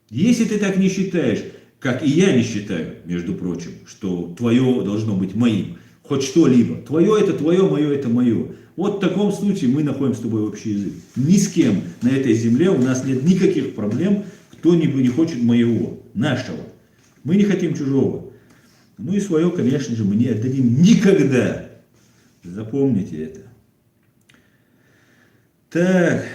Если ты так не считаешь, как и я не считаю, между прочим, что твое должно быть моим, хоть что-либо, твое это твое, мое это мое. Вот в таком случае мы находим с тобой общий язык. Ни с кем на этой земле у нас нет никаких проблем, кто не хочет моего, нашего. Мы не хотим чужого. Ну и свое, конечно же, мы не отдадим никогда. Запомните это. Так,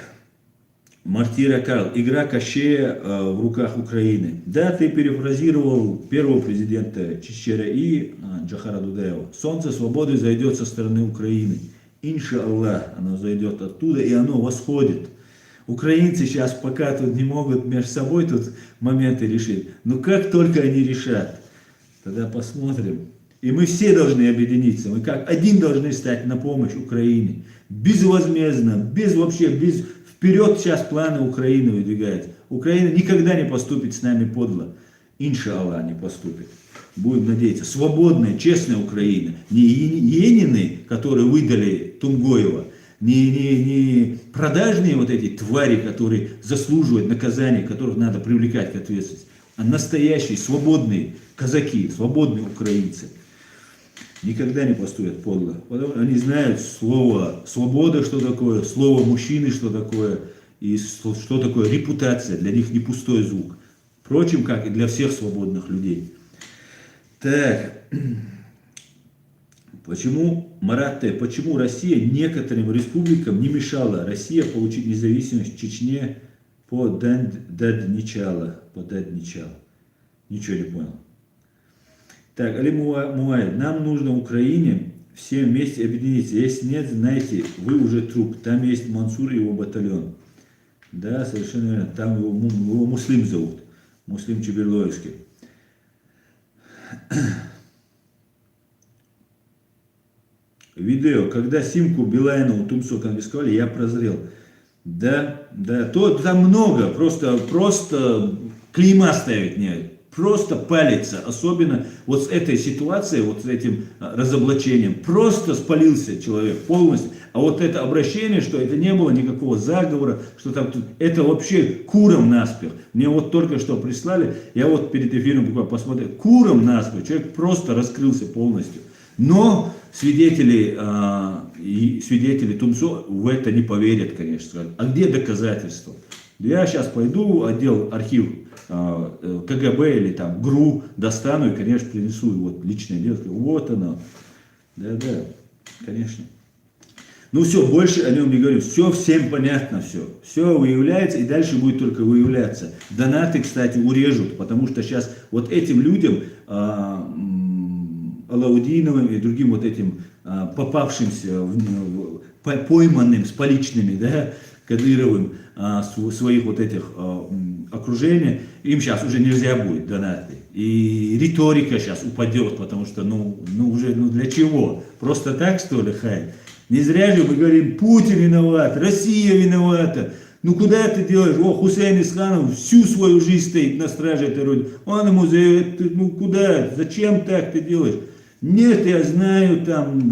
Мартира Карл. Игра Кощея в руках Украины. Да, ты перефразировал первого президента ЧЧРИ Джохара Дудаева. Солнце свободы зайдет со стороны Украины. Иншаллах, оно зайдет оттуда, и оно восходит. Украинцы сейчас пока тут не могут между собой тут моменты решить. Но как только они решат, тогда посмотрим. И мы все должны объединиться. Мы как один должны стать на помощь Украине. Безвозмездно, без вперед сейчас планы Украины выдвигаются. Украина никогда не поступит с нами подло. Иншаллах не поступит. Будем надеяться. Свободная, честная Украина. Не Енины, которые выдали Тумгоева. Не продажные вот эти твари, которые заслуживают наказания, которых надо привлекать к ответственности. А настоящие, свободные казаки, свободные украинцы. Никогда не поступят подло. Потому что они знают слово свобода, что такое, слово мужчины, что такое, и что такое репутация. Для них не пустой звук. Впрочем, как и для всех свободных людей. Так, почему Россия некоторым республикам не мешала Россия получить независимость в Чечне по начала? Ничего не понял. Так, Али Муаев, нам нужно Украине всем вместе объединиться. Если нет, знаете, вы уже труп. Там есть Мансур и его батальон. Да, совершенно верно. Там его Муслим зовут. Муслим Чеберлоевский. Видео, когда симку Билайна у Тумсо конфисковали, я прозрел. Да, там много, просто клейма ставить не, просто палится, особенно вот с этой ситуацией, вот с этим разоблачением, просто спалился человек полностью. А вот это обращение, что это не было никакого заговора, что там, это вообще куром наспех. Мне вот только что прислали, я вот перед эфиром буквально посмотрел, куром наспех, человек просто раскрылся полностью. Но свидетели Тумсо в это не поверят, конечно, скажут. А где доказательства? Я сейчас пойду, архив КГБ или там ГРУ достану и, конечно, принесу вот личное дело. Вот оно. Да, конечно. Ну все, больше о нем не говорю. Все всем понятно, все. Все выявляется и дальше будет только выявляться. Донаты, кстати, урежут, потому что сейчас вот этим людям, Алаудиновым и другим вот этим попавшимся, пойманным с поличными, да, Кадыровым, своих вот этих окружений, им сейчас уже нельзя будет донаты. И риторика сейчас упадет, потому что, уже для чего? Просто так, что ли, хай? Не зря же мы говорим, Путин виноват, Россия виновата. Ну куда ты делаешь? Хусейн Исханов всю свою жизнь стоит на страже этой родины. Он ему куда? Зачем так ты делаешь? Нет, я знаю,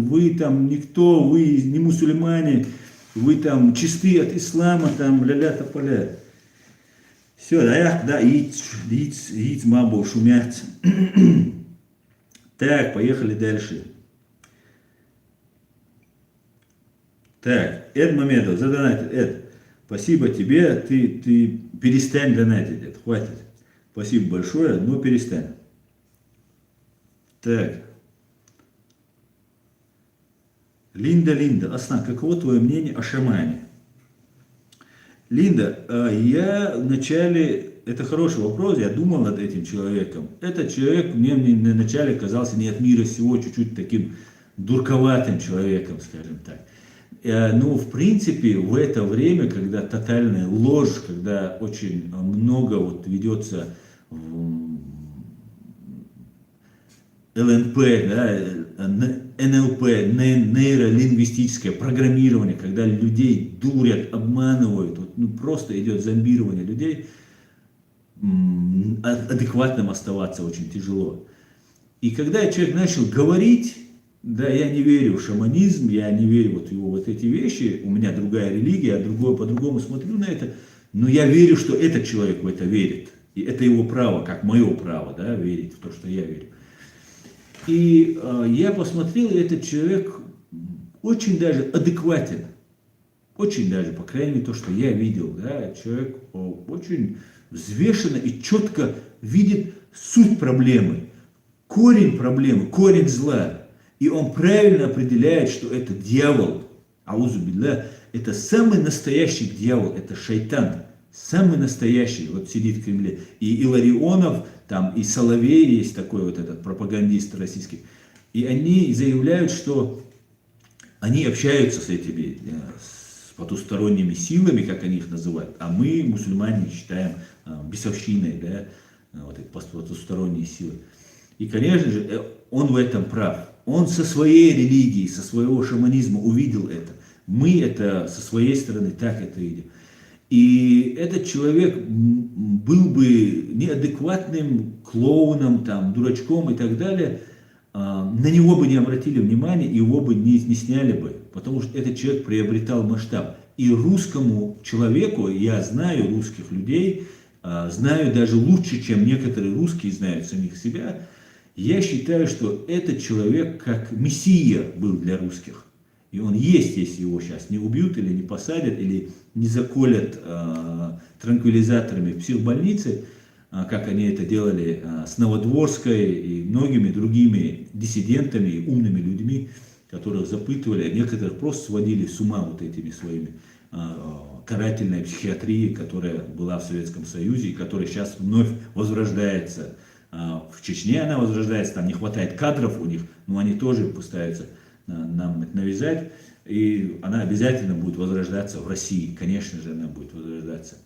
вы никто, вы не мусульмане, вы чисты от ислама, ля-ля тополя. Все, яиц мабо шумят. Так, поехали дальше. Так, Эд Мамедов, задонатит. Эд, спасибо тебе, ты перестань донатить, Эд, хватит. Спасибо большое, но перестань. Так. Линда, Аслан, каково твое мнение о шамане? Линда, я вначале, это хороший вопрос, я думал над этим человеком. Этот человек мне вначале казался не от мира сего, чуть-чуть таким дурковатым человеком, скажем так. Ну, в принципе, в это время, когда тотальная ложь, когда очень много ведется ЛНП, да, НЛП, нейролингвистическое программирование, когда людей дурят, обманывают, вот, ну, просто идет зомбирование людей, адекватным оставаться очень тяжело. И когда человек начал говорить, да, я не верю в шаманизм, я не верю вот в его вот эти вещи, у меня другая религия, я по-другому смотрю на это, но я верю, что этот человек в это верит. И это его право, как мое право, да, верить в то, что я верю. И я посмотрел, и этот человек очень даже адекватен. Очень даже, по крайней мере, то, что я видел. Да, человек очень взвешенно и четко видит суть проблемы, корень проблемы, корень зла. И он правильно определяет, что это дьявол. Аузу билля, это самый настоящий дьявол, это шайтан. Самый настоящий, вот сидит в Кремле. И Илларионов, там, и Соловей есть такой вот этот пропагандист российский. И они заявляют, что они общаются с этими, с потусторонними силами, как они их называют. А мы, мусульмане, считаем бесовщиной, да, вот эти потусторонние силы. И, конечно же, он в этом прав. Он со своей религией, со своего шаманизма увидел это. Мы это со своей стороны так это видим. И этот человек был бы неадекватным клоуном, там, дурачком и так далее, на него бы не обратили внимания, его бы не сняли бы, потому что этот человек приобретал масштаб. И русскому человеку, я знаю русских людей, знаю даже лучше, чем некоторые русские знают самих себя, я считаю, что этот человек как мессия был для русских. И он есть, если его сейчас не убьют или не посадят, или не заколят транквилизаторами в психбольнице, как они это делали с Новодворской и многими другими диссидентами и умными людьми, которых запытывали, а некоторых просто сводили с ума вот этими своими карательной психиатрией, которая была в Советском Союзе и которая сейчас вновь возрождается. В Чечне она возрождается, там не хватает кадров у них, но они тоже пытаются нам это навязать, и она обязательно будет возрождаться в России, конечно же, она будет возрождаться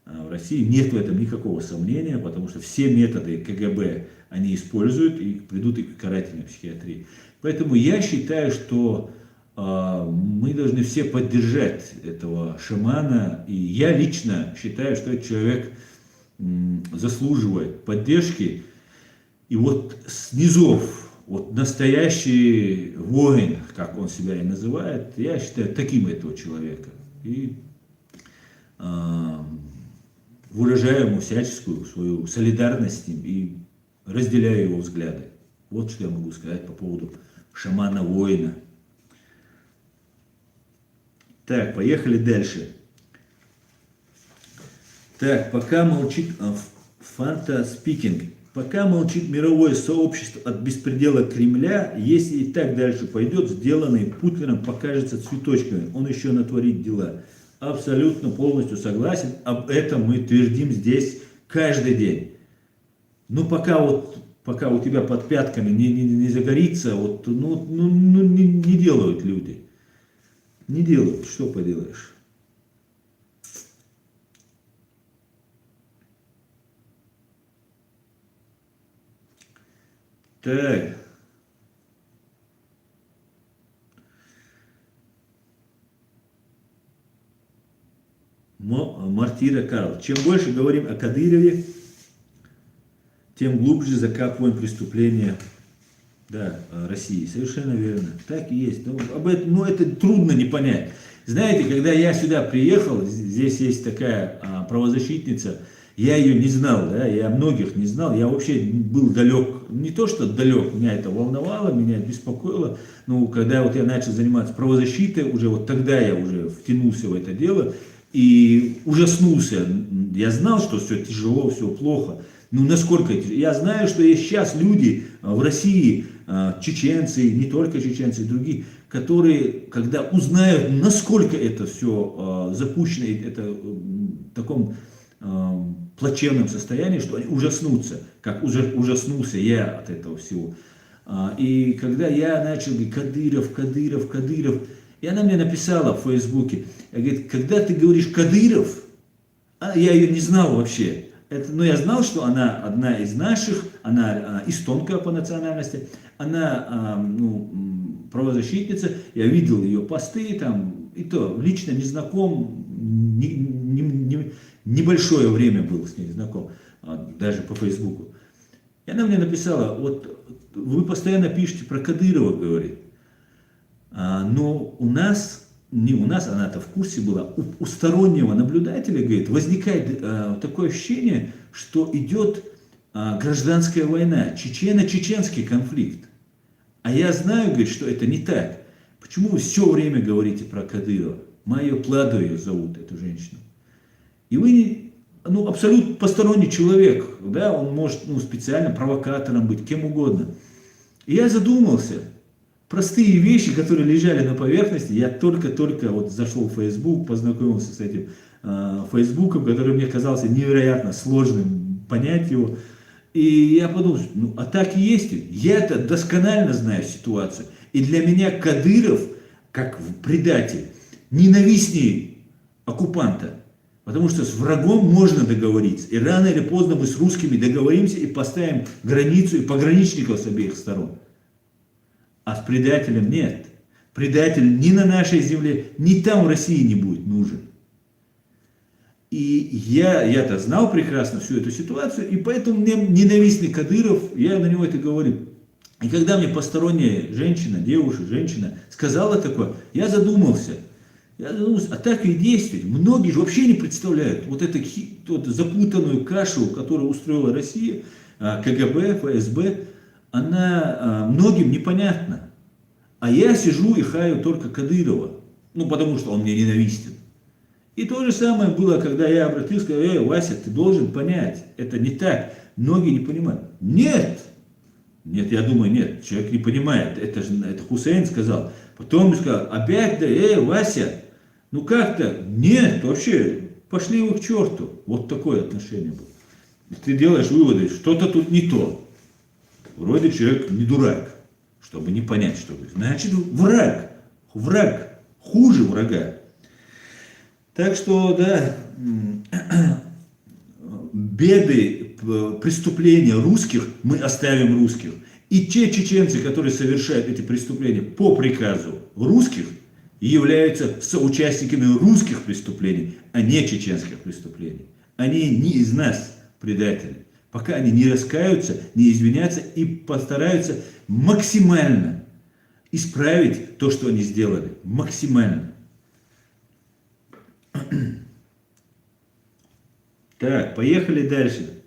в России, нет в этом никакого сомнения, потому что все методы КГБ они используют и придут и к карательной психиатрии. Поэтому я считаю, что мы должны все поддержать этого шамана, и я лично считаю, что этот человек заслуживает поддержки, и вот с низов, вот настоящий воин, как он себя и называет, я считаю таким этого человека. И выражаю ему всяческую свою солидарность с ним и разделяю его взгляды. Вот что я могу сказать по поводу шамана-воина. Так, поехали дальше. Так, пока молчит Фанта Спикинг. Пока молчит мировое сообщество от беспредела Кремля, если и так дальше пойдет, сделанный Путиным покажется цветочками, он еще натворит дела. Абсолютно полностью согласен, об этом мы твердим здесь каждый день. Но пока у тебя под пятками не загорится, вот, не делают люди. Не делают, что поделаешь. Так. Мартира Карл. Чем больше говорим о Кадырове, тем глубже закапываем преступления, да, России. Совершенно верно. Так и есть. Это трудно не понять. Знаете, когда я сюда приехал, здесь есть такая правозащитница, я ее не знал, да, я многих не знал, я вообще был далек, не то что далек, меня это волновало, меня это беспокоило, но когда вот я начал заниматься правозащитой, уже вот тогда я уже втянулся в это дело и ужаснулся, я знал, что все тяжело, все плохо, ну насколько, я знаю, что есть сейчас люди в России, чеченцы, не только чеченцы, другие, которые, когда узнают, насколько это все запущено, это в таком плачевном состоянии, что они ужаснутся, как ужаснулся я от этого всего. И когда я начал говорить, Кадыров, и она мне написала в Фейсбуке, говорит, когда ты говоришь Кадыров, я ее не знал вообще, Это, но я знал, что она одна из наших, она эстонка по национальности, она правозащитница, я видел ее посты, там, и то лично не знаком, небольшое время был с ней знаком, даже по Фейсбуку. И она мне написала, вот вы постоянно пишете про Кадырова, говорит, но у нас, не у нас, она-то в курсе была, у стороннего наблюдателя, говорит, возникает такое ощущение, что идет гражданская война, чечено-чеченский конфликт. А я знаю, говорит, что это не так. Почему вы все время говорите про Кадырова? Майя Пладо ее зовут, эту женщину. И вы, абсолютно посторонний человек, да, он может, специально провокатором быть, кем угодно. И я задумался, простые вещи, которые лежали на поверхности, я только-только вот зашел в Facebook, познакомился с этим Фейсбуком, который мне казался невероятно сложным понять его. И я подумал, а так и есть. Я-то досконально знаю ситуацию. И для меня Кадыров, как предатель, ненавистнее оккупанта. Потому что с врагом можно договориться. И рано или поздно мы с русскими договоримся и поставим границу и пограничников с обеих сторон. А с предателем нет. Предатель ни на нашей земле, ни там в России не будет нужен. И я-то знал прекрасно всю эту ситуацию, и поэтому мне ненавистный Кадыров, я на него это говорю. И когда мне посторонняя женщина, женщина сказала такое, я задумался, а так и действовать. Многие же вообще не представляют вот эту запутанную кашу, которую устроила Россия, КГБ, ФСБ, она многим непонятна. А я сижу и хаю только Кадырова, потому что он мне ненавистен. И то же самое было, когда я обратился, сказал, Вася, ты должен понять, это не так. Многие не понимают. Нет, я думаю, нет, человек не понимает, это Хусейн сказал. Потом он сказал, опять, Вася, как-то, нет, вообще, пошли вы к черту. Вот такое отношение было. И ты делаешь выводы, что-то тут не то. Вроде человек не дурак, чтобы не понять, что это. Значит, враг, хуже врага. Так что, да, беды, преступления русских мы оставим русских. И те чеченцы, которые совершают эти преступления по приказу русских, являются соучастниками русских преступлений, а не чеченских преступлений. Они не из нас предатели. Пока они не раскаются, не извинятся и постараются максимально исправить то, что они сделали. Максимально. Так, поехали дальше.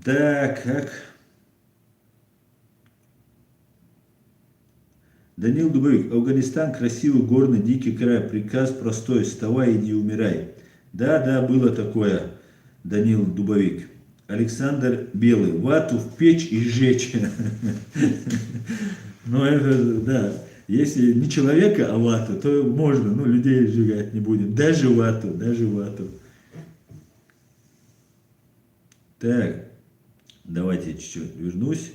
Так, как? Данил Дубовик. Афганистан, красивый, горный, дикий край. Приказ простой. Вставай, иди умирай. Да, было такое, Данил Дубовик. Александр Белый. Вату в печь и сжечь. Ну, это, да. Если не человека, а вату, то можно, людей сжигать не будем. Даже вату. Так, давайте я чуть-чуть вернусь.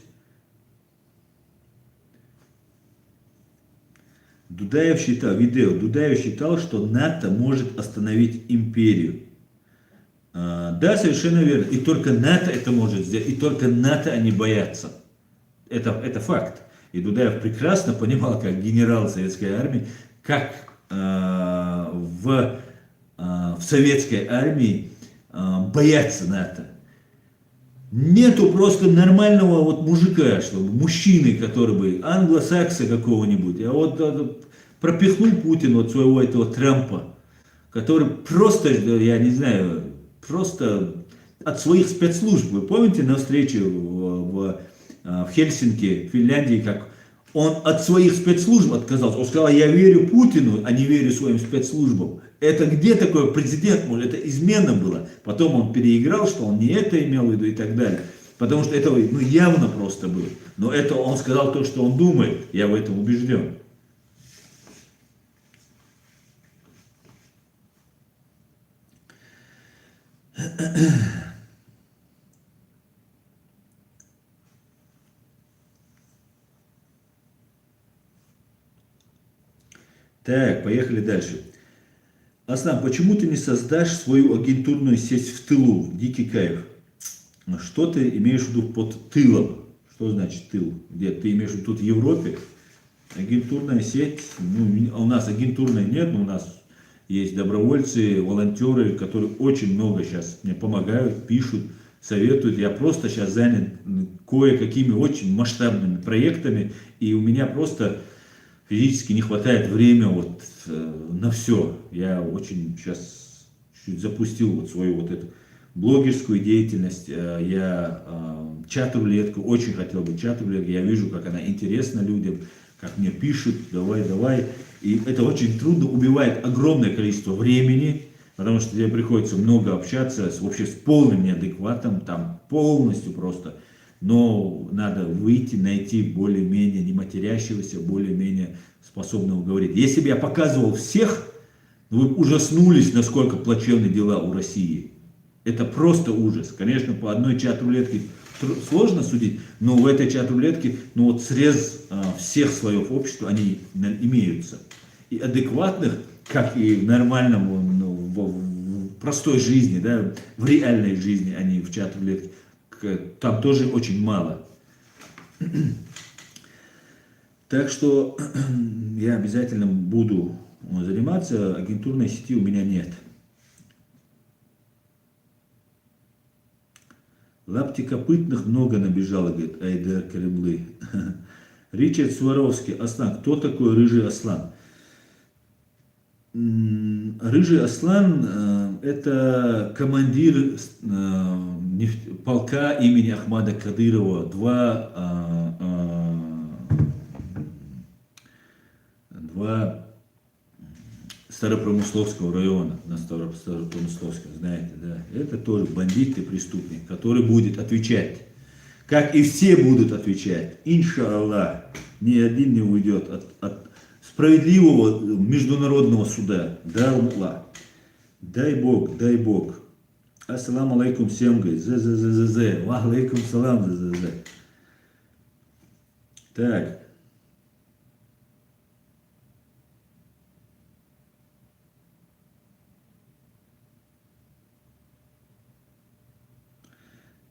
Дудаев считал, что НАТО может остановить империю. Да, совершенно верно. И только НАТО это может сделать, и только НАТО они боятся. Это факт. И Дудаев прекрасно понимал, как генерал советской армии, как в советской армии боятся НАТО. Нету просто нормального мужика, чтобы мужчины, который бы англосакса какого-нибудь, пропихнул Путин своего этого Трампа, который просто, я не знаю, просто от своих спецслужб. Вы помните на встрече в Хельсинки, в Финляндии, как он от своих спецслужб отказался. Он сказал, я верю Путину, а не верю своим спецслужбам. Это где такой президент может? Это измена была. Потом он переиграл, что он не это имел в виду и так далее. Потому что это явно просто было. Но это он сказал то, что он думает. Я в этом убежден. Так, поехали дальше. Аслан, почему ты не создашь свою агентурную сеть в тылу? Дикий кайф. Что ты имеешь в виду под тылом? Что значит тыл? Где? Ты имеешь в виду тут в Европе? Агентурная сеть, ну, у нас агентурной нет, но у нас есть добровольцы, волонтеры, которые очень много сейчас мне помогают, пишут, советуют. Я просто сейчас занят кое-какими очень масштабными проектами, и у меня просто физически не хватает времени вот на все. Я очень сейчас чуть запустил вот свою вот эту блогерскую деятельность. Я чат-рулетку, очень хотел бы чат-рулетку. Я вижу, как она интересна людям, как мне пишут, давай, давай. И это очень трудно, убивает огромное количество времени, потому что тебе приходится много общаться вообще с полным неадекватом, там полностью просто. Но надо выйти, найти более-менее не матерящегося, более-менее способного говорить. Если бы я показывал всех, вы ужаснулись, насколько плачевны дела у России. Это просто ужас. Конечно, по одной чат-рулетке сложно судить, но в этой чат-рулетке, ну вот срез всех слоев общества, они имеются. И адекватных, как и в нормальном, ну, в простой жизни, да, в реальной жизни, а не в чат-рулетке, там тоже очень мало. Так что я обязательно буду заниматься, агентурной сети у меня нет. Лаптикопытных много набежало, говорит Айдар Каримлы. Ричард Сваровский. Аслан. Кто такой Рыжий Аслан? Рыжий Аслан это командир полка имени Ахмада Кадырова. Два Старопромысловского района, на Старопромысловском, знаете, да, это тоже бандит и преступник, который будет отвечать, как и все будут отвечать, иншаллах, ни один не уйдет от справедливого международного суда, да, Аллах, дай Бог, дай Бог. Ассаламу алейкум всем, говорит, ва алейкум салам, Так.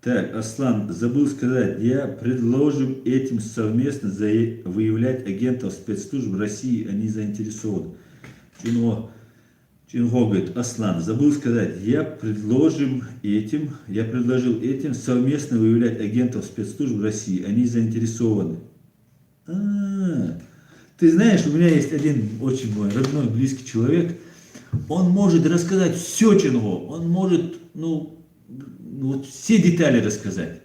Так, Аслан, забыл сказать, я предложим этим совместно выявлять агентов спецслужб России, они заинтересованы. Чинго говорит, Аслан, забыл сказать, я предложил этим совместно выявлять агентов спецслужб России, они заинтересованы. Ты знаешь, у меня есть один очень мой родной, близкий человек, он может рассказать все, Чинго, он может, вот все детали рассказать.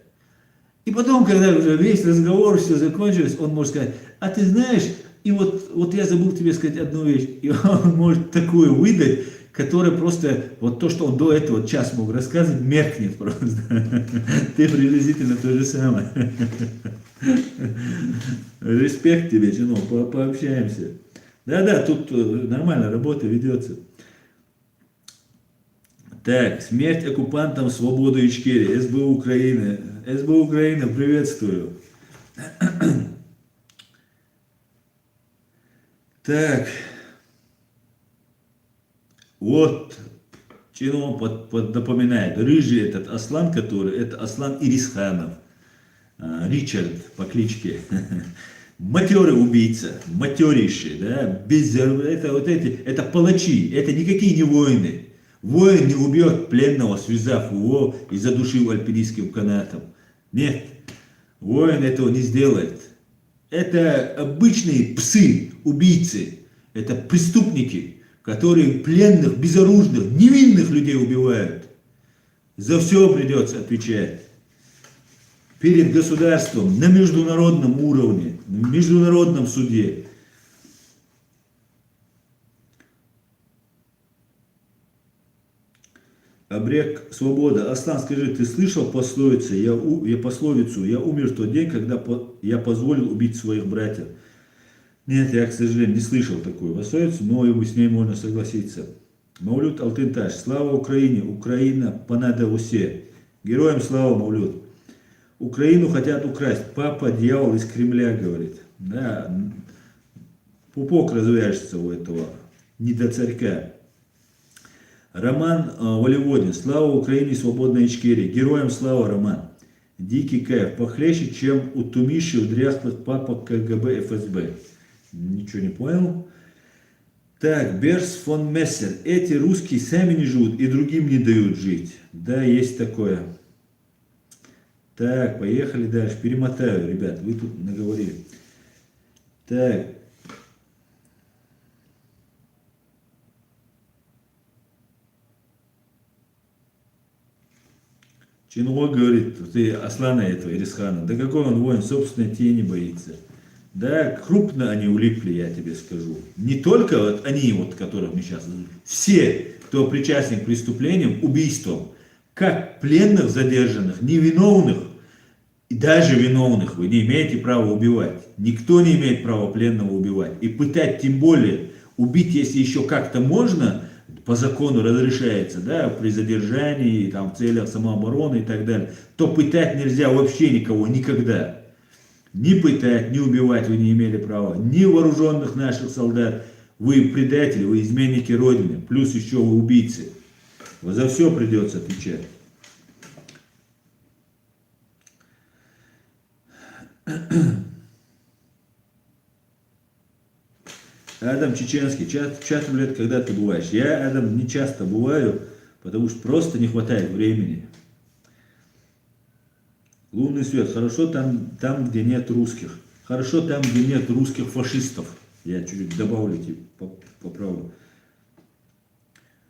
И потом, когда уже весь разговор, все закончилось, он может сказать, а ты знаешь, и вот я забыл тебе сказать одну вещь, и он может такую выдать, которая просто, вот то, что он до этого час мог рассказывать, меркнет просто. Ты приблизительно то же самое. Респект тебе, Чино, пообщаемся. Да-да, тут нормально работа ведется. Так, смерть оккупантам, свободу Ичкерии, СБУ Украины. СБУ Украины, приветствую. Так, вот, Чино напоминает, рыжий этот Аслан, который, это Аслан Ирисханов, Ричард по кличке, матерый убийца, матерейший, да, это палачи, это никакие не воины. Воин не убьет пленного, связав его и задушив альпинистским канатом. Нет, воин этого не сделает. Это обычные псы, убийцы. Это преступники, которые пленных, безоружных, невинных людей убивают. За все придется отвечать. Перед государством, на международном уровне, в международном суде. Обрек свобода. Аслан, скажи, ты слышал пословицу, я умер в тот день, когда я позволил убить своих братьев? Нет, я, к сожалению, не слышал такую пословицу, но с ней можно согласиться. Маулюд Алтынташ. Слава Украине! Украина понада усе. Героям слава, Маулюд. Украину хотят украсть. Папа дьявол из Кремля, говорит. Да, пупок развяжется у этого недоцарька. Роман Воливодин. Слава Украине, свободной Ичкерии. Героям слава, Роман. Дикий кайф. Похлеще, чем у Тумиши, у дряхлых папок КГБ, ФСБ. Ничего не понял. Так, Берс фон Мессер. Эти русские сами не живут и другим не дают жить. Да, есть такое. Так, поехали дальше. Перемотаю, ребят, вы тут наговорили. Так. Чино говорит, ты Аслана этого, Ирисхана. Да какой он воин, собственной тени боится. Да, крупно они улипли, я тебе скажу. Не только вот они, вот, которых мы сейчас... Все, кто причастен к преступлениям, убийствам, как пленных задержанных, невиновных, и даже виновных вы не имеете права убивать. Никто не имеет права пленного убивать. И пытать тем более. Убить, если еще как-то можно, по закону разрешается, да, при задержании, там, в целях самообороны и так далее, то пытать нельзя вообще никого, никогда. Ни пытать, ни убивать вы не имели права. Ни вооруженных наших солдат. Вы предатели, вы изменники Родины. Плюс еще вы убийцы. Вот за все придется отвечать. Адам Чеченский. Часто, блядь, когда ты бываешь? Я, Адам, не часто бываю, потому что просто не хватает времени. Лунный свет. Хорошо там, где нет русских. Хорошо там, где нет русских фашистов. Я чуть-чуть добавлю, поправлю.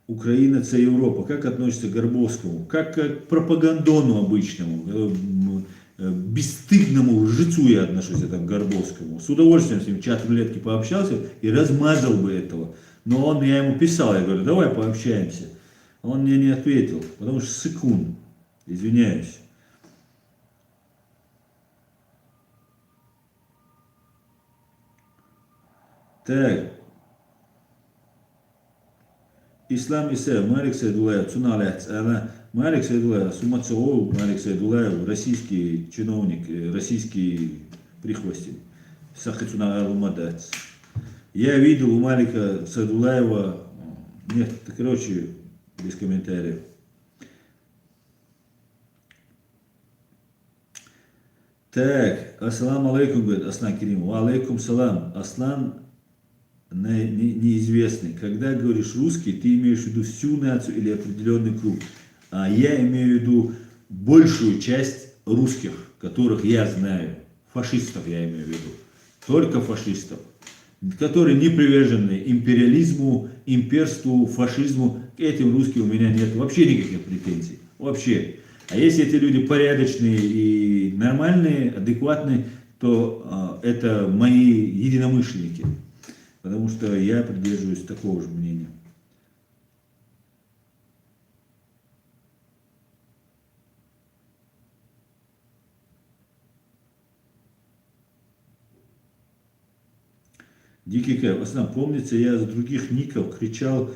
Украина – это Европа. Как относится к Горбовскому? Как к пропагандону обычному, бесстыдному лжецу я отношусь к Горбовскому. С удовольствием с ним в чат рулетки пообщался и размазал бы этого. Но я ему писал, я говорю, давай пообщаемся. Он мне не ответил, потому что сыкун. Извиняюсь. Так. İslam ise Мalik Сайдулаев, Цуналец, она Мalik Сайдулаев, Сумацоу, Мalik Сайдулаев, российский чиновник, российский прихвостень. Сахацуна Алмадец. Я видел у Малика Сайдулаева, нет, короче, без комментариев. Так, ассаламу алейкум, говорит Аслан Керимов. Алейкум салам. Аслан неизвестный. Когда говоришь русский, ты имеешь в виду всю нацию или определенный круг. А я имею в виду большую часть русских, которых я знаю. Фашистов я имею в виду. Только фашистов. Которые не привержены империализму, имперству, фашизму. К этим русским у меня нет вообще никаких претензий. Вообще. А если эти люди порядочные и нормальные, адекватные, то это мои единомышленники. Потому что я придерживаюсь такого же мнения. Дикий кайф. Пацан, помнится, я за других ников кричал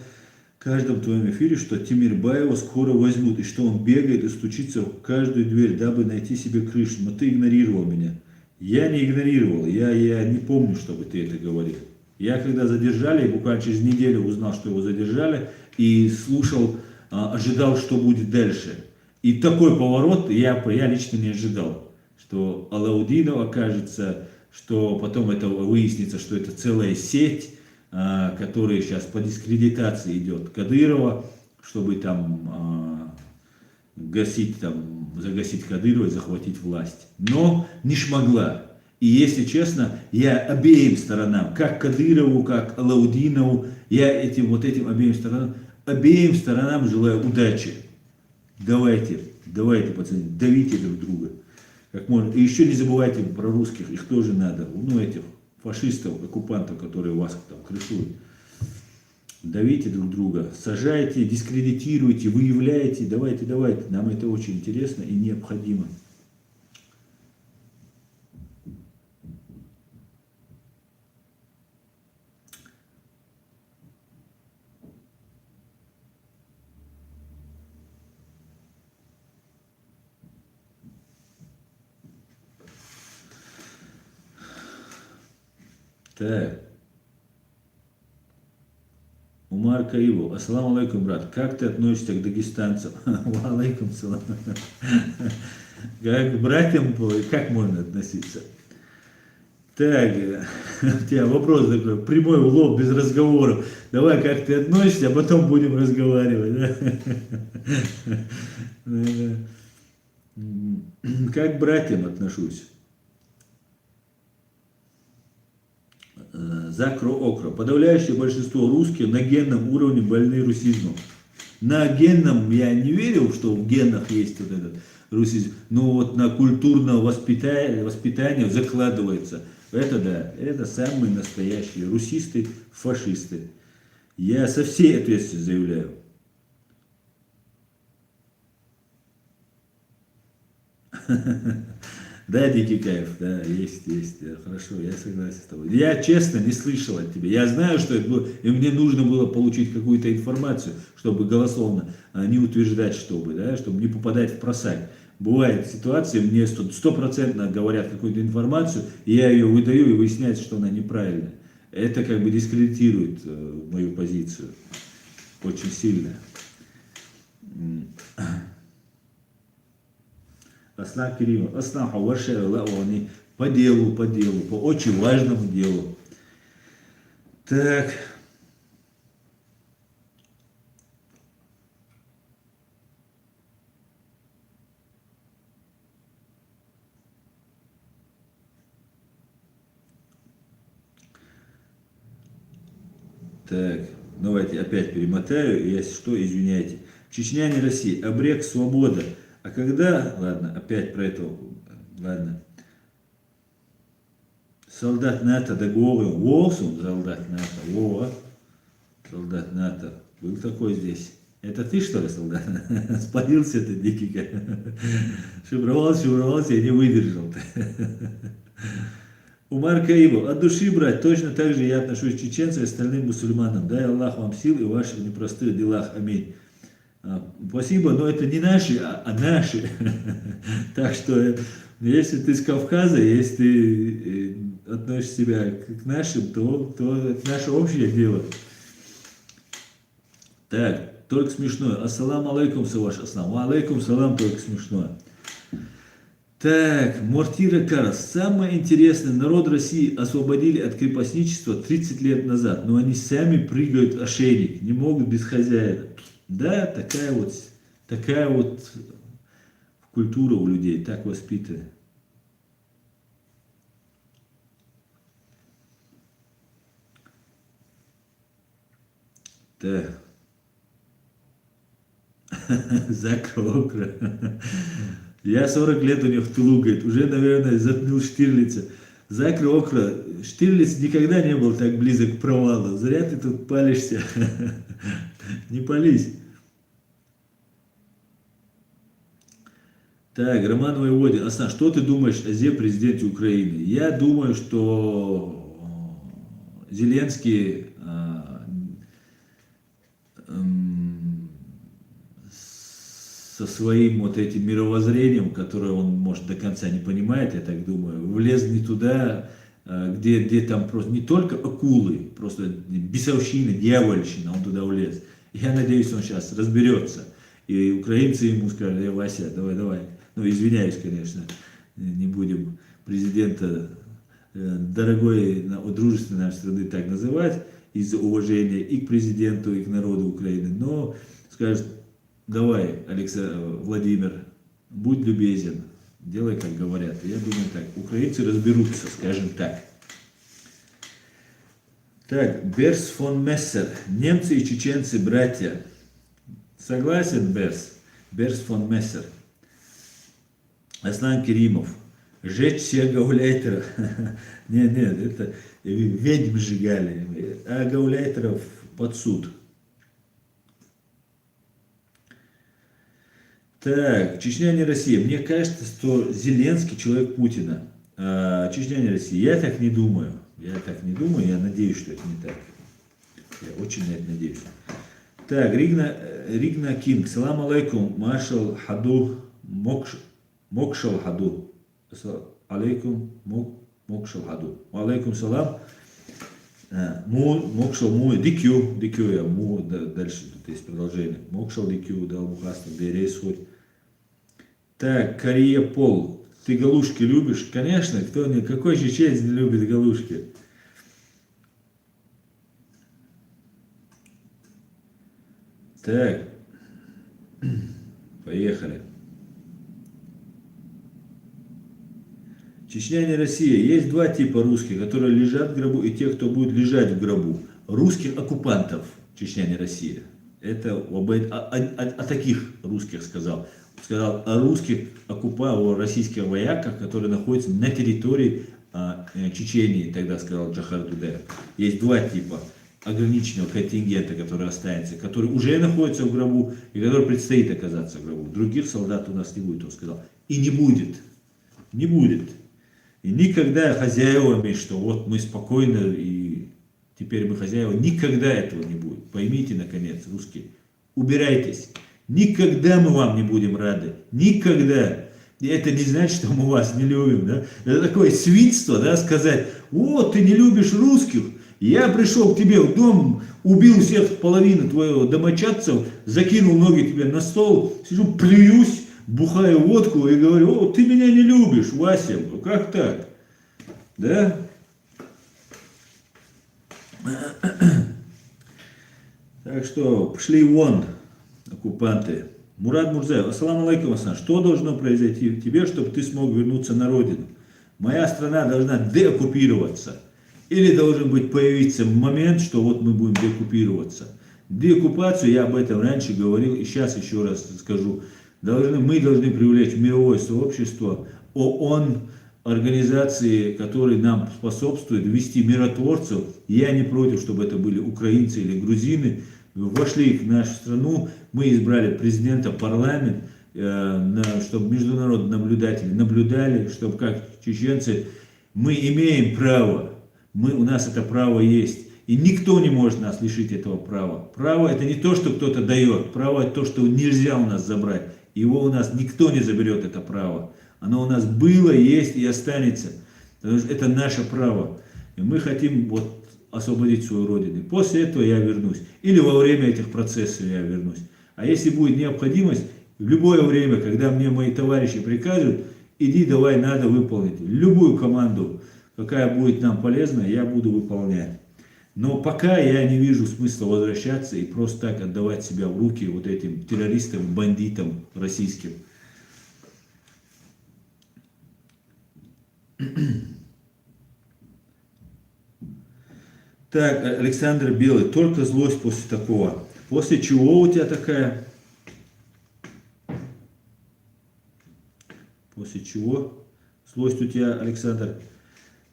в каждом твоем эфире, что Тимирбаева скоро возьмут, и что он бегает и стучится в каждую дверь, дабы найти себе крышу. Но ты игнорировал меня. Я не игнорировал, я не помню, чтобы ты это говорил. Я когда задержали, буквально через неделю узнал, что его задержали, и слушал, ожидал, что будет дальше. И такой поворот я лично не ожидал, что Алаудинов окажется, что потом это выяснится, что это целая сеть, которая сейчас по дискредитации идет Кадырова, чтобы там загасить Кадырова и захватить власть. Но не шмогла. И если честно, я обеим сторонам, как Кадырову, как Алаудинову, я этим обеим сторонам желаю удачи. Давайте, пацаны, давите друг друга. Как можно. И еще не забывайте про русских, их тоже надо. Ну, этих фашистов, оккупантов, которые вас там крышуют. Давите друг друга, сажайте, дискредитируйте, выявляйте. Давайте. Нам это очень интересно и необходимо. Так. У Умар Каибов. Ассаламу алейкум, брат. Как ты относишься к дагестанцам? Ва алейкум салам. Как к братьям, как можно относиться? Так, у тебя вопрос такой, прямой в лоб, без разговоров. Давай, как ты относишься, а потом будем разговаривать. Да? Как к братьям отношусь? Закро Окро. Подавляющее большинство русских на генном уровне больны русизмом. На генном я не верил, что в генах есть вот этот русизм, но вот на культурное воспитание закладывается. Это да, это самые настоящие русисты, фашисты. Я со всей ответственностью заявляю. Да, Дикий Кайф, да, есть, да, хорошо, я согласен с тобой. Я честно не слышал от тебя. Я знаю, что это было, и мне нужно было получить какую-то информацию, чтобы голословно не утверждать, чтобы не попадать в просак. Бывает ситуация, мне стопроцентно говорят какую-то информацию, и я ее выдаю, и выясняется, что она неправильная. Это как бы дискредитирует мою позицию очень сильно. Аслан Керимов, Аслан Хаваршева, они по делу, по очень важному делу. Так. Так, давайте опять перемотаю, если что, извиняйте. Чечня не Россия, обрек свобода. А когда, ладно, опять про это, ладно. Солдат НАТО договор, Волсун, солдат НАТО, солдат НАТО, был такой здесь. Это ты, что ли, солдат? Спалился ты, дикий. Шифровался, я не выдержал. Умар Каибов, от души, брать, точно так же я отношусь к чеченцам и остальным мусульманам. Дай Аллах вам сил и в ваших непростых делах. Аминь. Спасибо, но это не наши, а наши. Так что, если ты с Кавказа, если ты относишь себя к нашим, то это наше общее дело. Так, только смешное. Ассаламу алейкум, Саваш Аслам. Ва алейкум салам, только смешное. Так, Мортира Карас. Самое интересное, народ России освободили от крепостничества 30 лет назад, но они сами прыгают ошейник, не могут без хозяина. Да, такая вот культура у людей, так воспитана. Так. Закрокра. Я 40 лет у него в тылу, говорит, уже, наверное, затмил Штирлица. Закрокра. Штирлиц никогда не был так близок к провалу. Зря ты тут палишься. Не пались. Так, Роман Воеводин. Асан, что ты думаешь о президенте Украины? Я думаю, что Зеленский со своим вот этим мировоззрением, которое он, может, до конца не понимает, я так думаю, влез не туда, где там просто не только акулы, просто бесовщина, дьявольщина, он туда влез. Я надеюсь, он сейчас разберется. И украинцы ему скажут: Вася, давай. Ну, извиняюсь, конечно, не будем президента дорогой, дружественной нашей страны так называть, из-за уважения и к президенту, и к народу Украины, но скажет: давай, Владимир, будь любезен, делай, как говорят. Я думаю так, украинцы разберутся, скажем так. Так, Берс фон Мессер. Немцы и чеченцы братья. Согласен, Берс? Берс фон Мессер. Аслан Керимов. Жечь всех гауляйтеров. Нет, это ведьм сжигали. А гауляйтеров под суд. Так, Чечня не Россия. Мне кажется, что Зеленский человек Путина. А Чечня не Россия. Я так не думаю. Я надеюсь, что это не так. Я очень на это надеюсь. Так, Ригна Кинг. Салам алейкум, маршал Хаду, Мокшал Хаду. Алейкум, Мокшал Хаду. Алейкум салам. Мокшал му, дикю я, дальше тут есть продолжение. Мокшал дикю, дал бухастер, берейс хоть. Так, Кория Пол, ты галушки любишь? Конечно, какой чеченец не любит галушки? Так, поехали. Чечня не Россия. Есть два типа русских, которые лежат в гробу, и те, кто будет лежать в гробу. Русских оккупантов. Чечня не Россия. Это о таких русских сказал. Сказал о русских о российских вояках, которые находятся на территории Чечении, тогда сказал Джохар Дудаев. Есть два типа ограниченного контингента, который останется, который уже находится в гробу и который предстоит оказаться в гробу. Других солдат у нас не будет, он сказал. И не будет. Не будет. И никогда хозяевами, что вот мы спокойно, и теперь мы хозяева, никогда этого не будет. Поймите, наконец, русские, убирайтесь. Никогда мы вам не будем рады. Никогда. И это не значит, что мы вас не любим. Да? Это такое свинство, да, сказать, вот ты не любишь русских, я пришел к тебе в дом, убил всех половину твоего домочадцев, закинул ноги тебе на стол, сижу, плююсь, бухаю водку и говорю, о, ты меня не любишь, Вася, как так? Да? Так что пошли вон, оккупанты. Мурат Мурзаев, ассаламу алейкум, Асан, что должно произойти в тебе, чтобы ты смог вернуться на родину? Моя страна должна деоккупироваться. Или должен быть появиться момент, что вот мы будем деоккупироваться. Деоккупацию, я об этом раньше говорил, и сейчас еще раз скажу. Мы должны привлечь мировое сообщество, ООН, организации, которые нам способствуют ввести миротворцев. Я не против, чтобы это были украинцы или грузины. Вошли в нашу страну, мы избрали президента, парламент, чтобы международные наблюдатели наблюдали, чтобы как чеченцы, мы имеем право, у нас это право есть. И никто не может нас лишить этого права. Право это не то, что кто-то дает, право это то, что нельзя у нас забрать. Его у нас никто не заберет, это право. Оно у нас было, есть и останется. Потому что это наше право. И мы хотим вот освободить свою родину. После этого я вернусь. Или во время этих процессов я вернусь. А если будет необходимость, в любое время, когда мне мои товарищи прикажут, иди, давай, надо выполнить. Любую команду, какая будет нам полезна, я буду выполнять. Но пока я не вижу смысла возвращаться и просто так отдавать себя в руки вот этим террористам, бандитам российским. Так, Александр Белый, только злость после такого. После чего у тебя такая? После чего? Злость у тебя, Александр.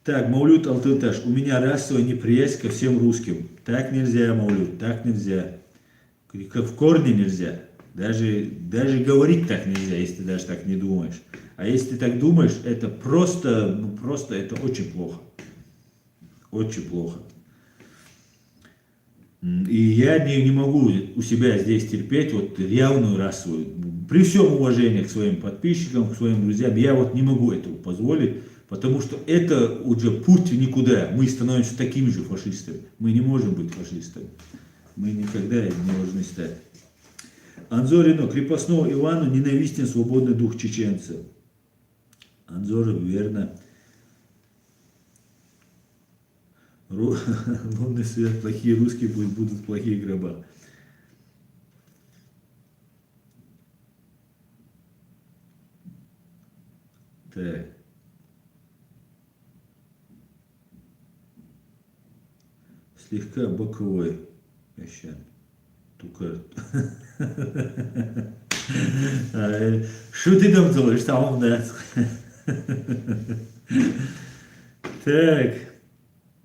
Так, Маулют Алтылташ, у меня расовая неприязнь ко всем русским. Так нельзя, Маулют, так нельзя. Как в корне нельзя. Даже говорить так нельзя, если ты даже так не думаешь. А если ты так думаешь, это просто это очень плохо. Очень плохо. И я не могу у себя здесь терпеть вот явную расовую. При всем уважении к своим подписчикам, к своим друзьям, я вот не могу этого позволить, потому что это уже путь в никуда. Мы становимся такими же фашистами. Мы не можем быть фашистами. Мы никогда не должны стать. Анзорину, крепостному Ивану ненавистен свободный дух чеченцев. Анзоров, верно. Лунный свет, плохие русские будут в плохих гробах. Так. Слегка боковой. Сейчас. Только. Что ты там делаешь? Там, да. Так.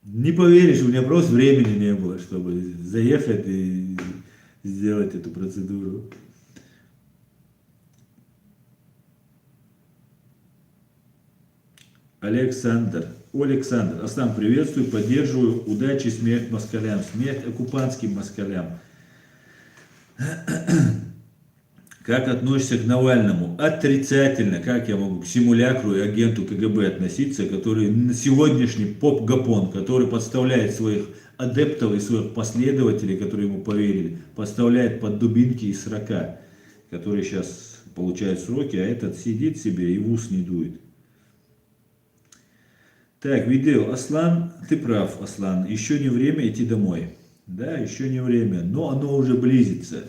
Не поверишь, у меня просто времени не было, чтобы заехать и сделать эту процедуру. Александр. Александр. Аслан, приветствую, поддерживаю. Удачи, смерть москалям. Смерть оккупантским москалям. Как относишься к Навальному? Отрицательно. Как я могу к симулякру и агенту КГБ относиться, который на сегодняшний поп-гапон, который подставляет своих адептов и своих последователей, которые ему поверили, подставляет под дубинки и срока, которые сейчас получают сроки, а этот сидит себе и в ус не дует. Так, видео. Аслан, ты прав, Аслан, еще не время идти домой. Да, еще не время, но оно уже близится.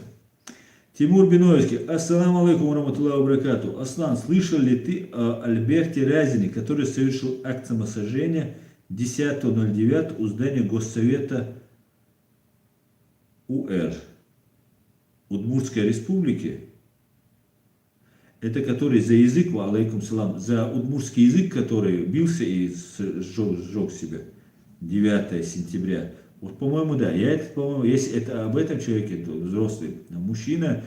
Тимур Биноевский, ассаламу алейкум ураматуллахи ва баракату. Аслан, слышал ли ты о Альберте Разине, который совершил акт самосожжения 10.09 у здания Госсовета УР Удмуртской Республики? Это который за язык, алейкум салам, за удмуртский язык, который бился и сжег себя 9 сентября. Вот, по-моему, да. Я это, по-моему, если это об этом человеке, то взрослый мужчина,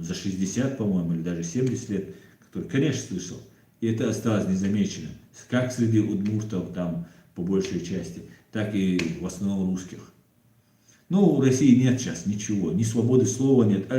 за 60, по-моему, или даже 70 лет, который, конечно, слышал. И это осталось незамеченным. Как среди удмуртов там, по большей части, так и в основном русских. Ну, в России нет сейчас ничего, ни свободы слова нет.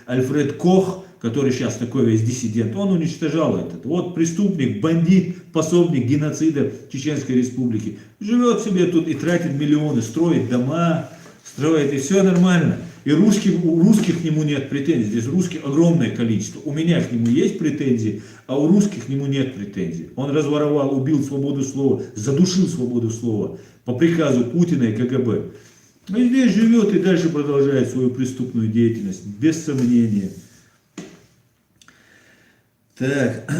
Альфред Кох, который сейчас такой весь диссидент, он уничтожал этот. Вот преступник, бандит, пособник геноцида Чеченской Республики. Живет себе тут и тратит миллионы, строит дома, строит, и все нормально. И у русских к нему нет претензий. Здесь русских огромное количество. У меня к нему есть претензии, а у русских к нему нет претензий. Он разворовал, убил свободу слова, задушил свободу слова по приказу Путина и КГБ. И здесь живет и дальше продолжает свою преступную деятельность, без сомнения. Так,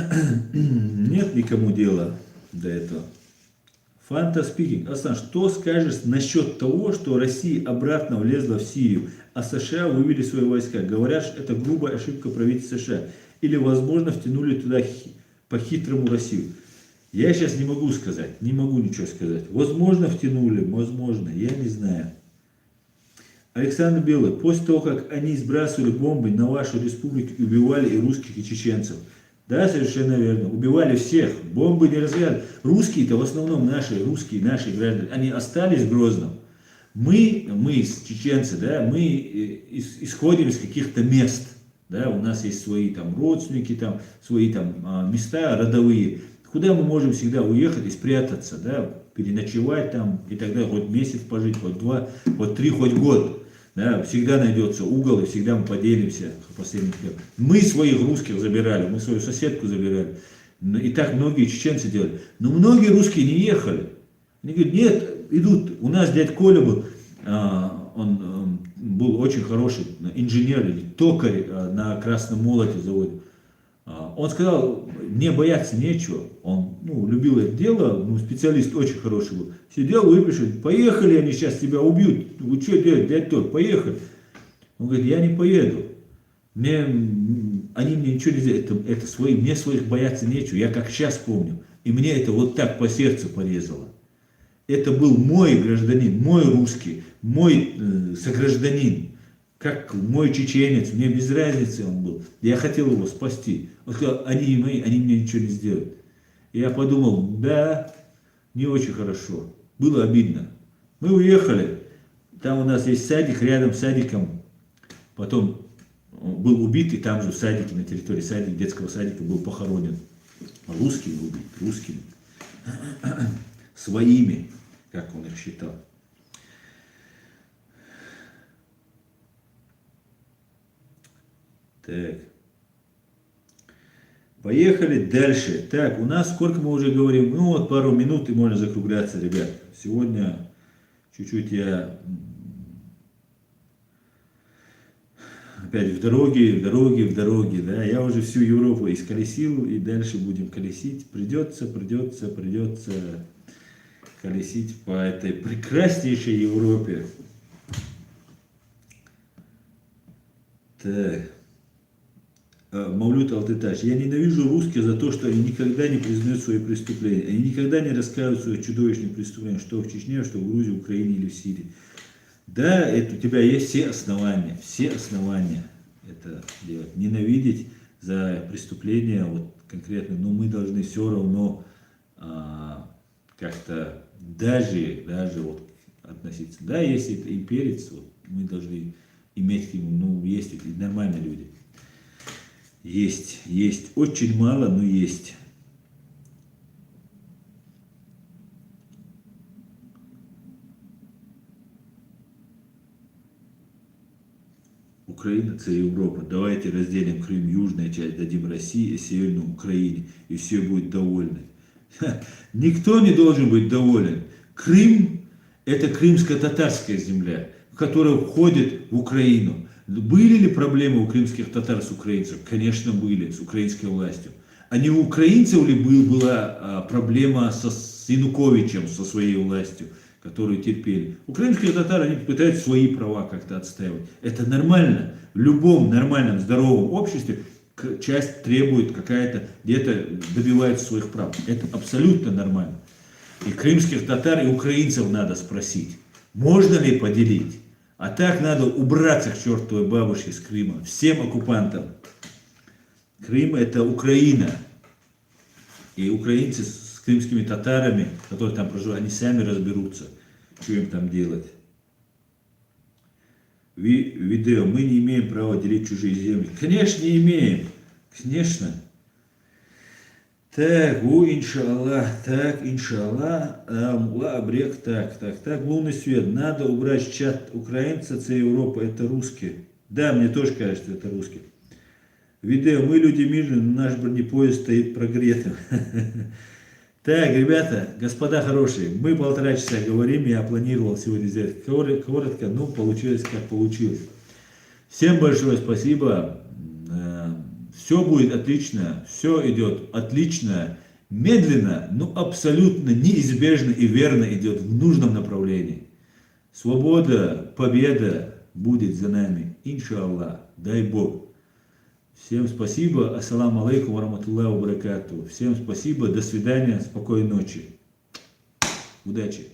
нет никому дела до этого. Фанта Спикинг. Аслан, что скажешь насчет того, что Россия обратно влезла в Сирию, а США вывели свои войска? Говорят, что это грубая ошибка правительства США. Или, возможно, втянули туда по-хитрому Россию. Я сейчас не могу сказать, не могу ничего сказать. Возможно, втянули, возможно, я не знаю. Александр Белый. После того, как они сбрасывали бомбы на вашу республику, убивали и русских, и чеченцев. Да, совершенно верно. Убивали всех. Бомбы не разряд. Русские-то в основном наши, русские, наши граждане, они остались в Грозном. Мы чеченцы, да, мы исходим из каких-то мест. Да, у нас есть свои там родственники, там, свои там места родовые. Куда мы можем всегда уехать и спрятаться, да, переночевать там, и тогда хоть месяц пожить, хоть 2, хоть 3, хоть год. Да, всегда найдется угол, и всегда мы поделимся в последних лет. Мы своих русских забирали, мы свою соседку забирали. И так многие чеченцы делали. Но многие русские не ехали. Они говорят, нет, идут. У нас дядь Коля был, он был очень хороший инженер, или токарь на Красном Молоте заводе. Он сказал, мне бояться нечего. Он любил это дело, специалист очень хороший был. Сидел, выпишет, поехали, они сейчас тебя убьют. Вы что делать, дядь Толь, поехали. Он говорит, я не поеду. Они мне ничего не сделают, это свои, мне своих бояться нечего. Я как сейчас помню. И мне это вот так по сердцу порезало. Это был мой гражданин, мой русский, мой согражданин. Как мой чеченец, мне без разницы он был. Я хотел его спасти. Он сказал, они не мои, они мне ничего не сделают. И я подумал, да, не очень хорошо. Было обидно. Мы уехали. Там у нас есть садик, рядом с садиком. Потом был убит, и там же в садике, на территории садика, детского садика был похоронен. Русский убит, русскими. Своими, как он их считал. Так. Поехали дальше. Так, у нас сколько мы уже говорим? Вот пару минут и можно закругляться, ребят. Сегодня чуть-чуть я опять в дороге, да. Я уже всю Европу исколесил и дальше будем колесить. Придется колесить по этой прекраснейшей Европе. Так. Мавлют Алтытач. Я ненавижу русских за то, что они никогда не признают свои преступления. Они никогда не рассказывают о своих чудовищных преступлениях, что в Чечне, что в Грузии, Украине или в Сирии. Да, это, у тебя есть все основания это делать. Ненавидеть за преступления вот конкретно, но мы должны все равно как-то даже вот относиться. Да, если это имперец, вот, мы должны иметь к нему, есть такие нормальные люди. Есть. Очень мало, но есть. Украина – это Европа. Давайте разделим Крым, южная часть, дадим России, северную Украине, и все будут довольны. Никто не должен быть доволен. Крым – это крымско-татарская земля, которая входит в Украину. Были ли проблемы у крымских татар с украинцами? Конечно, были, с украинской властью. А не у украинцев ли была проблема с Януковичем, со своей властью, которую терпели? Украинские татары, они пытаются свои права как-то отстаивать. Это нормально. В любом нормальном, здоровом обществе часть требует какая-то, где-то добивается своих прав. Это абсолютно нормально. И крымских татар, и украинцев надо спросить, можно ли поделить. А так надо убраться к чертовой бабушке с Крыма, всем оккупантам. Крым – это Украина. И украинцы с крымскими татарами, которые там проживают, они сами разберутся, что им там делать. Видео. Мы не имеем права делить чужие земли. Конечно, не имеем. Конечно. Так, иншаллах, мула, обрек, так, лунный свет, надо убрать чат украинца, це Европа, это русские. Да, мне тоже кажется, это русские. Видео, мы люди мирные, но наш бронепоезд стоит прогретым. Так, ребята, господа хорошие, мы 1,5 часа говорим, я планировал сегодня сделать коротко, но получилось как получилось. Всем большое спасибо. Все будет отлично, все идет отлично, медленно, но абсолютно неизбежно и верно идет в нужном направлении. Свобода, победа будет за нами, иншаллах, дай Бог. Всем спасибо, ассаламу алейкум, вараматуллахи ва баракатуху. Всем спасибо, до свидания, спокойной ночи. Удачи.